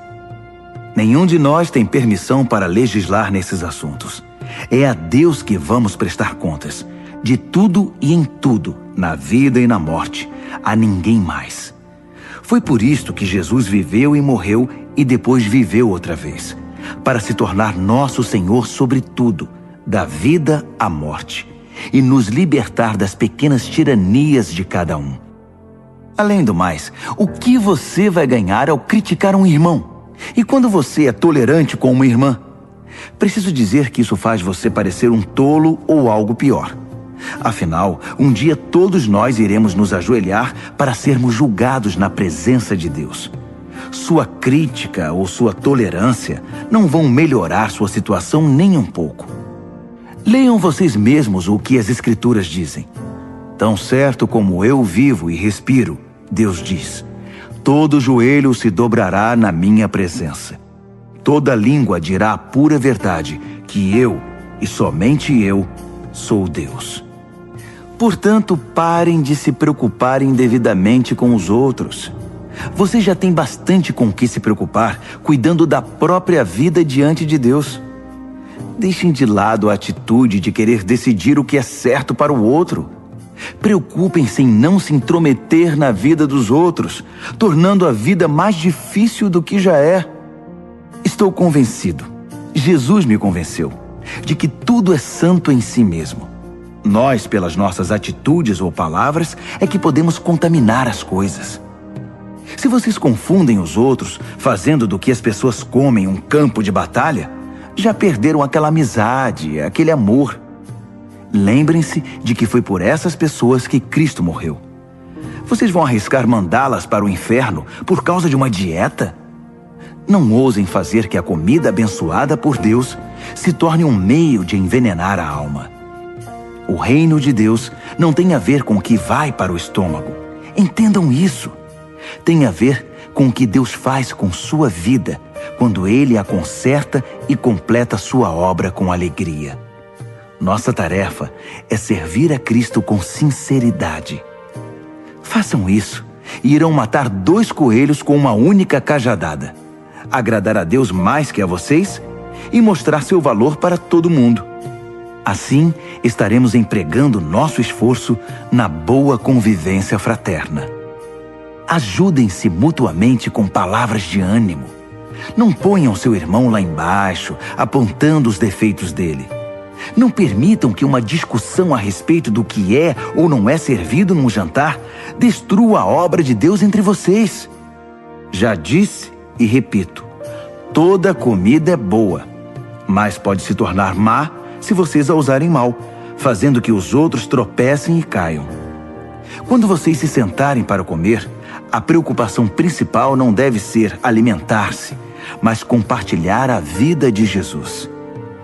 Nenhum de nós tem permissão para legislar nesses assuntos. É a Deus que vamos prestar contas, de tudo e em tudo, na vida e na morte, a ninguém mais. Foi por isto que Jesus viveu e morreu e depois viveu outra vez, para se tornar nosso Senhor sobre tudo, da vida à morte, e nos libertar das pequenas tiranias de cada um. Além do mais, o que você vai ganhar ao criticar um irmão? E quando você é tolerante com uma irmã? Preciso dizer que isso faz você parecer um tolo ou algo pior. Afinal, um dia todos nós iremos nos ajoelhar para sermos julgados na presença de Deus. Sua crítica ou sua tolerância não vão melhorar sua situação nem um pouco. Leiam vocês mesmos o que as Escrituras dizem. Tão certo como eu vivo e respiro, Deus diz, todo joelho se dobrará na minha presença. Toda língua dirá a pura verdade, que eu, e somente eu, sou Deus. Portanto, parem de se preocupar indevidamente com os outros. Você já tem bastante com que se preocupar, cuidando da própria vida diante de Deus. Deixem de lado a atitude de querer decidir o que é certo para o outro. Preocupem-se em não se intrometer na vida dos outros, tornando a vida mais difícil do que já é. Estou convencido, Jesus me convenceu, de que tudo é santo em si mesmo. Nós, pelas nossas atitudes ou palavras, é que podemos contaminar as coisas. Se vocês confundem os outros, fazendo do que as pessoas comem um campo de batalha, já perderam aquela amizade, aquele amor. Lembrem-se de que foi por essas pessoas que Cristo morreu. Vocês vão arriscar mandá-las para o inferno por causa de uma dieta? Não ousem fazer que a comida abençoada por Deus se torne um meio de envenenar a alma. O reino de Deus não tem a ver com o que vai para o estômago. Entendam isso. Tem a ver com o que Deus faz com sua vida quando Ele a conserta e completa sua obra com alegria. Nossa tarefa é servir a Cristo com sinceridade. Façam isso e irão matar 2 coelhos com uma única cajadada. Agradar a Deus mais que a vocês e mostrar seu valor para todo mundo. Assim, estaremos empregando nosso esforço na boa convivência fraterna. Ajudem-se mutuamente com palavras de ânimo. Não ponham seu irmão lá embaixo, apontando os defeitos dele. Não permitam que uma discussão a respeito do que é ou não é servido num jantar destrua a obra de Deus entre vocês. Já disse e repito, toda comida é boa, mas pode se tornar má se vocês a usarem mal, fazendo que os outros tropecem e caiam. Quando vocês se sentarem para comer, a preocupação principal não deve ser alimentar-se, mas compartilhar a vida de Jesus.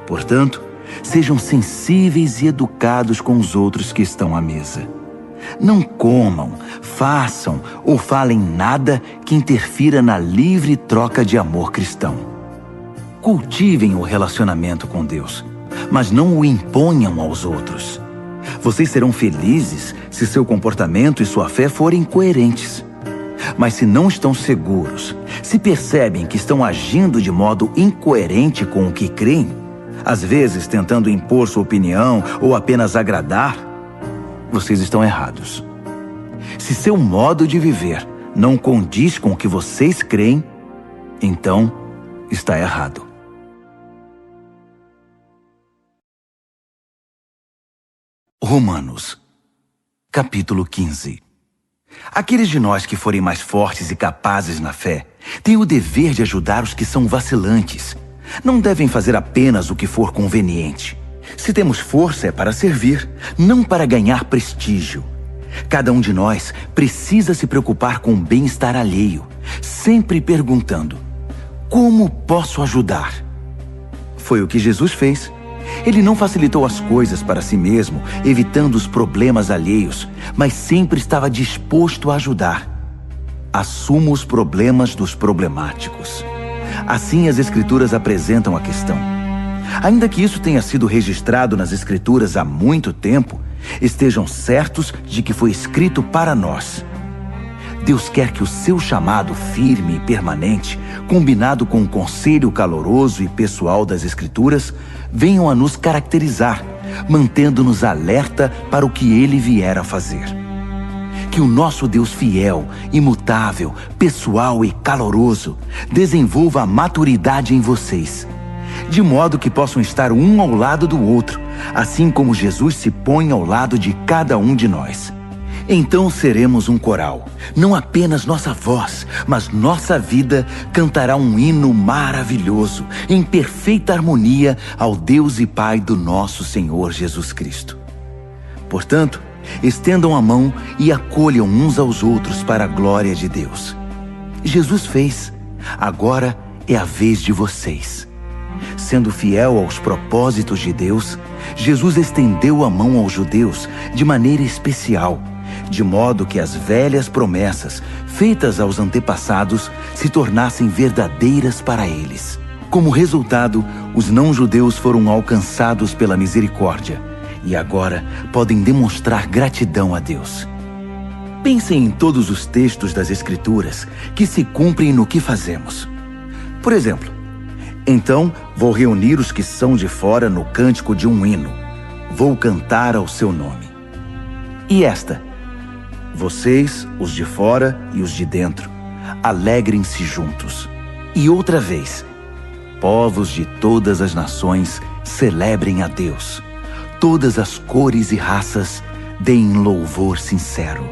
Portanto, sejam sensíveis e educados com os outros que estão à mesa. Não comam, façam ou falem nada que interfira na livre troca de amor cristão. Cultivem o relacionamento com Deus, mas não o imponham aos outros. Vocês serão felizes se seu comportamento e sua fé forem coerentes. Mas se não estão seguros, se percebem que estão agindo de modo incoerente com o que creem, às vezes tentando impor sua opinião ou apenas agradar, vocês estão errados. Se seu modo de viver não condiz com o que vocês creem, então está errado. Romanos, capítulo 15. Aqueles de nós que forem mais fortes e capazes na fé têm o dever de ajudar os que são vacilantes. Não devem fazer apenas o que for conveniente. Se temos força é para servir, não para ganhar prestígio. Cada um de nós precisa se preocupar com o bem-estar alheio, sempre perguntando: como posso ajudar? Foi o que Jesus fez. Ele não facilitou as coisas para si mesmo, evitando os problemas alheios, mas sempre estava disposto a ajudar. Assuma os problemas dos problemáticos. Assim as Escrituras apresentam a questão. Ainda que isso tenha sido registrado nas Escrituras há muito tempo, estejam certos de que foi escrito para nós. Deus quer que o seu chamado firme e permanente, combinado com o conselho caloroso e pessoal das Escrituras, venham a nos caracterizar, mantendo-nos alerta para o que Ele vier a fazer. Que o nosso Deus fiel, imutável, pessoal e caloroso desenvolva a maturidade em vocês, de modo que possam estar um ao lado do outro, assim como Jesus se põe ao lado de cada um de nós. Então seremos um coral. Não apenas nossa voz, mas nossa vida cantará um hino maravilhoso, em perfeita harmonia ao Deus e Pai do nosso Senhor Jesus Cristo. Portanto, estendam a mão e acolham uns aos outros para a glória de Deus. Jesus fez. Agora é a vez de vocês. Sendo fiel aos propósitos de Deus, Jesus estendeu a mão aos judeus de maneira especial, de modo que as velhas promessas feitas aos antepassados se tornassem verdadeiras para eles. Como resultado, os não-judeus foram alcançados pela misericórdia, e agora podem demonstrar gratidão a Deus. Pensem em todos os textos das Escrituras que se cumprem no que fazemos. Por exemplo, então vou reunir os que são de fora no cântico de um hino. Vou cantar ao seu nome. E esta: vocês, os de fora e os de dentro, alegrem-se juntos. E outra vez: povos de todas as nações, celebrem a Deus. Todas as cores e raças, deem louvor sincero.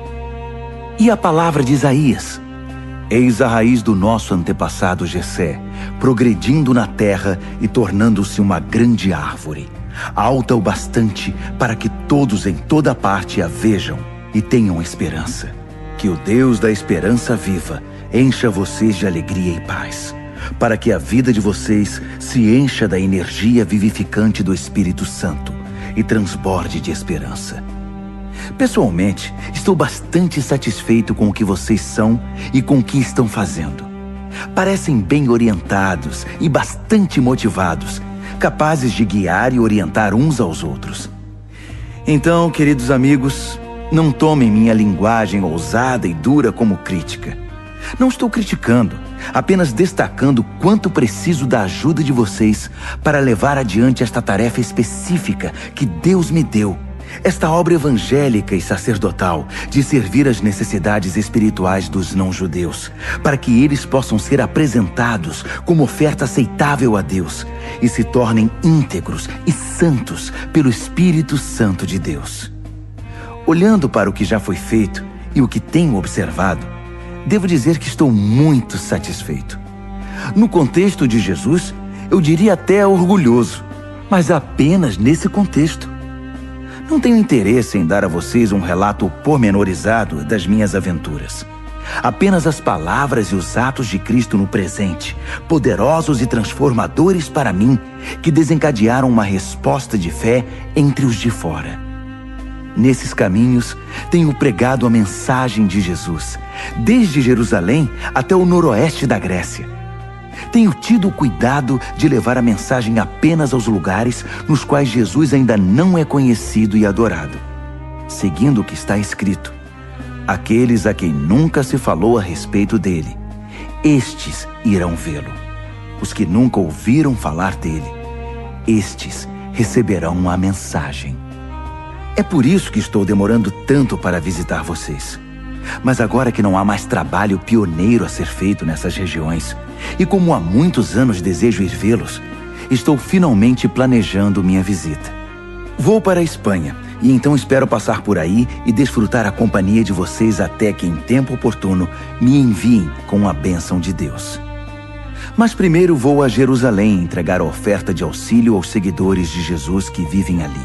E a palavra de Isaías: eis a raiz do nosso antepassado Jessé, progredindo na terra e tornando-se uma grande árvore, alta o bastante para que todos em toda parte a vejam e tenham esperança. Que o Deus da esperança viva encha vocês de alegria e paz, para que a vida de vocês se encha da energia vivificante do Espírito Santo e transborde de esperança. Pessoalmente, estou bastante satisfeito com o que vocês são e com o que estão fazendo. Parecem bem orientados e bastante motivados, capazes de guiar e orientar uns aos outros. Então, queridos amigos, não tomem minha linguagem ousada e dura como crítica. Não estou criticando, apenas destacando quanto preciso da ajuda de vocês para levar adiante esta tarefa específica que Deus me deu, esta obra evangélica e sacerdotal de servir às necessidades espirituais dos não-judeus, para que eles possam ser apresentados como oferta aceitável a Deus e se tornem íntegros e santos pelo Espírito Santo de Deus. Olhando para o que já foi feito e o que tenho observado, devo dizer que estou muito satisfeito. No contexto de Jesus, eu diria até orgulhoso, mas apenas nesse contexto. Não tenho interesse em dar a vocês um relato pormenorizado das minhas aventuras. Apenas as palavras e os atos de Cristo no presente, poderosos e transformadores para mim, que desencadearam uma resposta de fé entre os de fora. Nesses caminhos, tenho pregado a mensagem de Jesus, desde Jerusalém até o noroeste da Grécia. Tenho tido o cuidado de levar a mensagem apenas aos lugares nos quais Jesus ainda não é conhecido e adorado, seguindo o que está escrito: aqueles a quem nunca se falou a respeito dele, estes irão vê-lo. Os que nunca ouviram falar dele, estes receberão a mensagem. É por isso que estou demorando tanto para visitar vocês. Mas agora que não há mais trabalho pioneiro a ser feito nessas regiões, e como há muitos anos desejo ir vê-los, estou finalmente planejando minha visita. Vou para a Espanha, e então espero passar por aí e desfrutar a companhia de vocês até que, em tempo oportuno, me enviem com a bênção de Deus. Mas primeiro vou a Jerusalém entregar a oferta de auxílio aos seguidores de Jesus que vivem ali.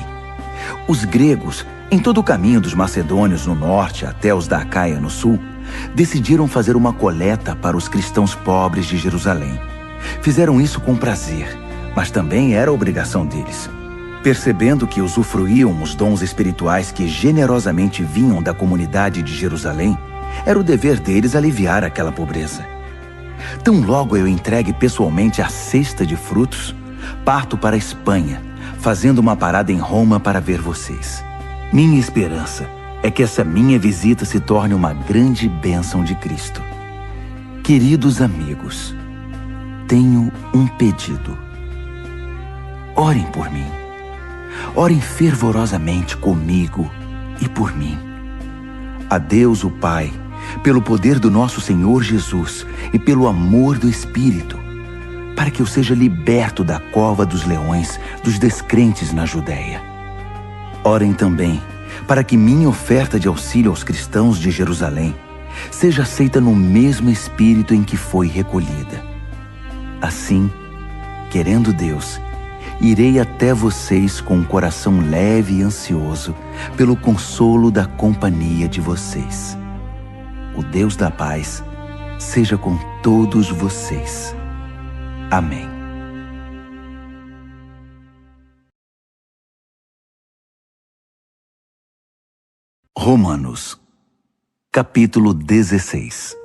Os gregos, em todo o caminho dos macedônios no norte até os da Acaia no sul, decidiram fazer uma coleta para os cristãos pobres de Jerusalém. Fizeram isso com prazer, mas também era obrigação deles. Percebendo que usufruíam os dons espirituais que generosamente vinham da comunidade de Jerusalém, era o dever deles aliviar aquela pobreza. Tão logo eu entregue pessoalmente a cesta de frutos, parto para a Espanha, fazendo uma parada em Roma para ver vocês. Minha esperança é que essa minha visita se torne uma grande bênção de Cristo. Queridos amigos, tenho um pedido. Orem por mim. Orem fervorosamente comigo e por mim. A Deus o Pai, pelo poder do nosso Senhor Jesus e pelo amor do Espírito, para que eu seja liberto da cova dos leões dos descrentes na Judéia. Orem também para que minha oferta de auxílio aos cristãos de Jerusalém seja aceita no mesmo espírito em que foi recolhida. Assim, querendo Deus, irei até vocês com um coração leve e ansioso pelo consolo da companhia de vocês. O Deus da paz seja com todos vocês. Amém. Romanos, capítulo 16.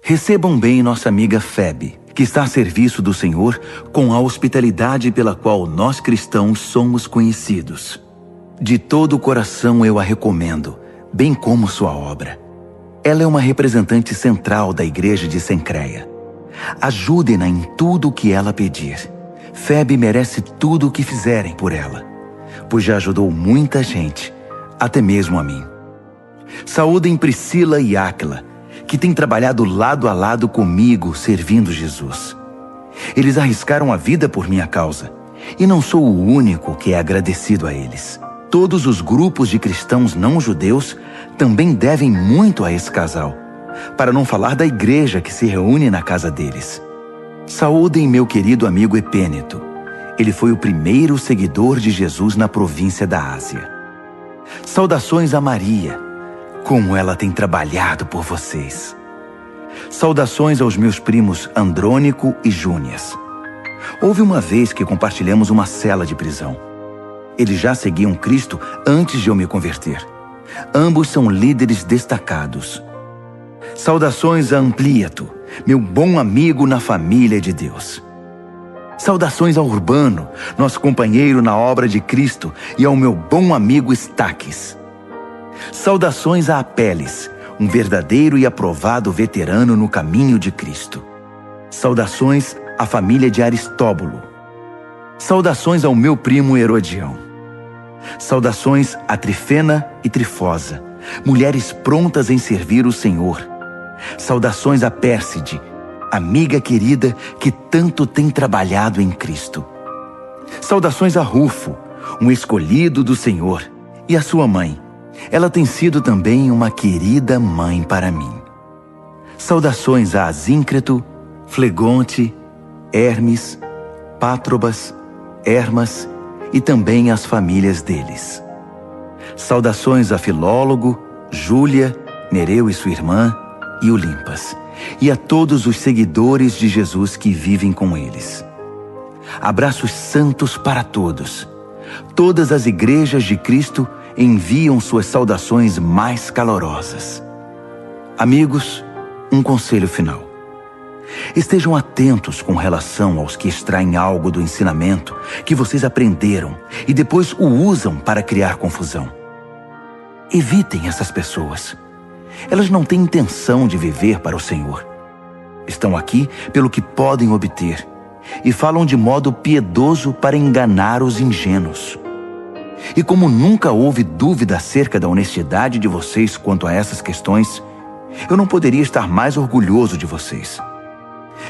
Recebam bem nossa amiga Febe, que está a serviço do Senhor com a hospitalidade pela qual nós cristãos somos conhecidos. De todo o coração eu a recomendo, bem como sua obra. Ela é uma representante central da igreja de Cencreia. Ajudem-na em tudo o que ela pedir. Febe merece tudo o que fizerem por ela, pois já ajudou muita gente, até mesmo a mim. Saúdem Priscila e Áquila, que têm trabalhado lado a lado comigo, servindo Jesus. Eles arriscaram a vida por minha causa, e não sou o único que é agradecido a eles. Todos os grupos de cristãos não-judeus também devem muito a esse casal, para não falar da igreja que se reúne na casa deles. Saúdem meu querido amigo Epêneto. Ele foi o primeiro seguidor de Jesus na província da Ásia. Saudações a Maria, como ela tem trabalhado por vocês. Saudações aos meus primos Andrônico e Júnias. Houve uma vez que compartilhamos uma cela de prisão. Eles já seguiam Cristo antes de eu me converter. Ambos são líderes destacados. Saudações a Amplíato, meu bom amigo na família de Deus. Saudações a Urbano, nosso companheiro na obra de Cristo, e ao meu bom amigo Estaques. Saudações a Apeles, um verdadeiro e aprovado veterano no caminho de Cristo. Saudações à família de Aristóbulo. Saudações ao meu primo Herodião. Saudações a Trifena e Trifosa, mulheres prontas em servir o Senhor. Saudações a Pérside, amiga querida que tanto tem trabalhado em Cristo. Saudações a Rufo, um escolhido do Senhor, e a sua mãe. Ela tem sido também uma querida mãe para mim. Saudações a Asíncreto, Flegonte, Hermes, Pátrobas, Hermas e também as famílias deles. Saudações a Filólogo, Júlia, Nereu e sua irmã, e Olimpas, e a todos os seguidores de Jesus que vivem com eles. Abraços santos para todos. Todas as igrejas de Cristo enviam suas saudações mais calorosas. Amigos, um conselho final. Estejam atentos com relação aos que extraem algo do ensinamento que vocês aprenderam e depois o usam para criar confusão. Evitem essas pessoas. Elas não têm intenção de viver para o Senhor. Estão aqui pelo que podem obter e falam de modo piedoso para enganar os ingênuos. E como nunca houve dúvida acerca da honestidade de vocês quanto a essas questões, eu não poderia estar mais orgulhoso de vocês.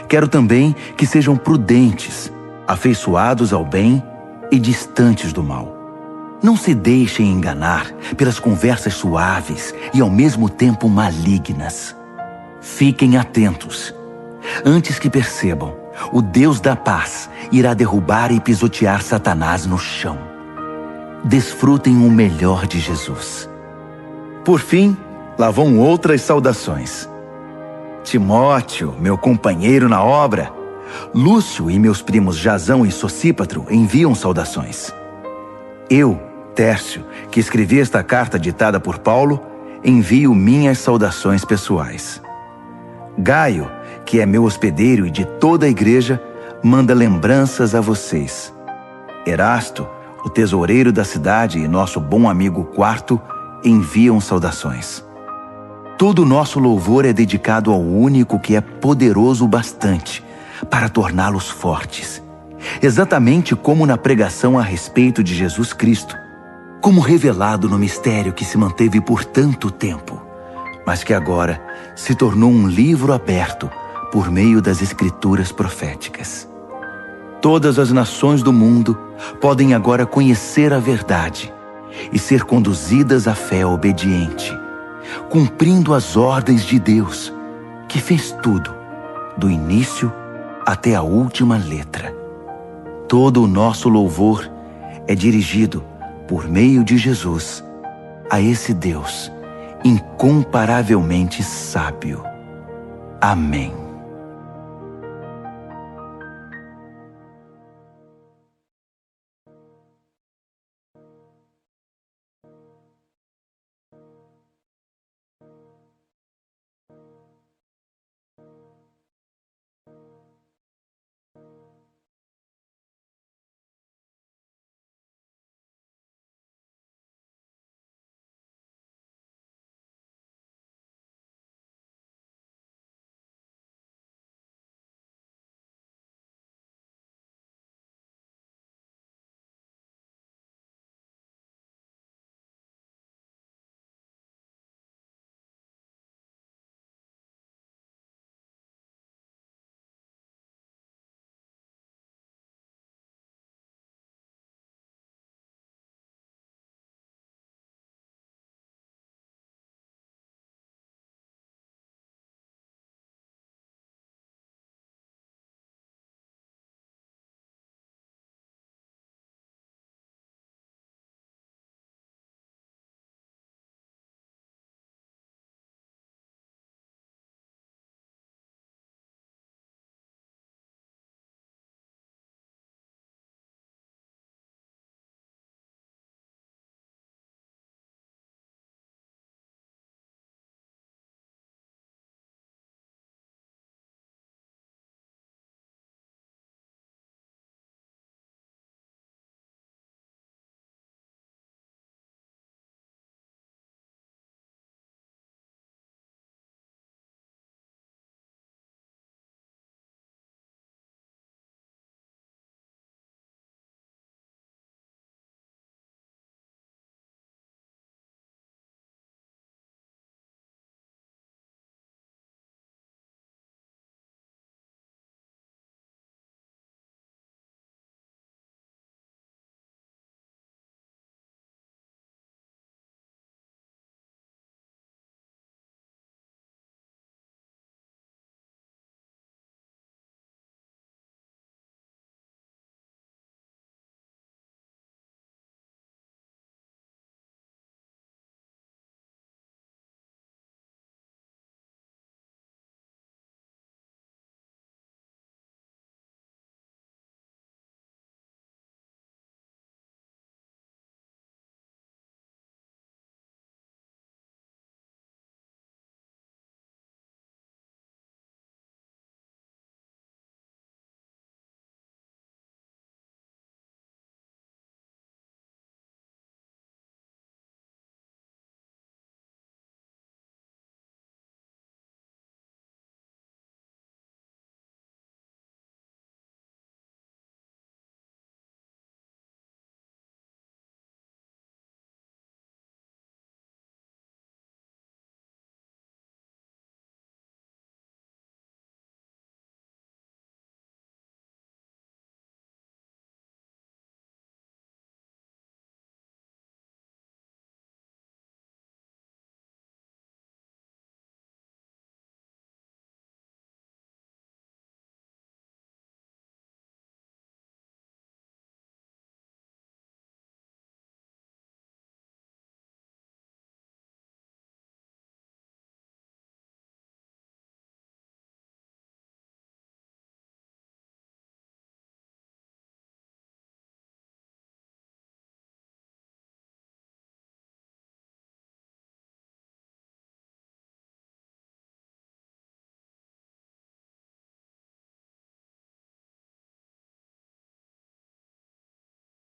Quero também que sejam prudentes, afeiçoados ao bem e distantes do mal. Não se deixem enganar pelas conversas suaves e ao mesmo tempo malignas. Fiquem atentos. Antes que percebam, o Deus da paz irá derrubar e pisotear Satanás no chão. Desfrutem o melhor de Jesus. Por fim, lá vão outras saudações. Timóteo, meu companheiro na obra, Lúcio e meus primos Jasão e Sosípatro enviam saudações. Eu, Tércio, que escrevi esta carta ditada por Paulo, envio minhas saudações pessoais. Gaio, que é meu hospedeiro e de toda a igreja, manda lembranças a vocês. Erasto, o tesoureiro da cidade e nosso bom amigo Quarto, enviam saudações. Todo o nosso louvor é dedicado ao único que é poderoso o bastante para torná-los fortes, exatamente como na pregação a respeito de Jesus Cristo, como revelado no mistério que se manteve por tanto tempo, mas que agora se tornou um livro aberto por meio das escrituras proféticas. Todas as nações do mundo podem agora conhecer a verdade e ser conduzidas à fé obediente, cumprindo as ordens de Deus, que fez tudo, do início até a última letra. Todo o nosso louvor é dirigido, por meio de Jesus, a esse Deus incomparavelmente sábio. Amém.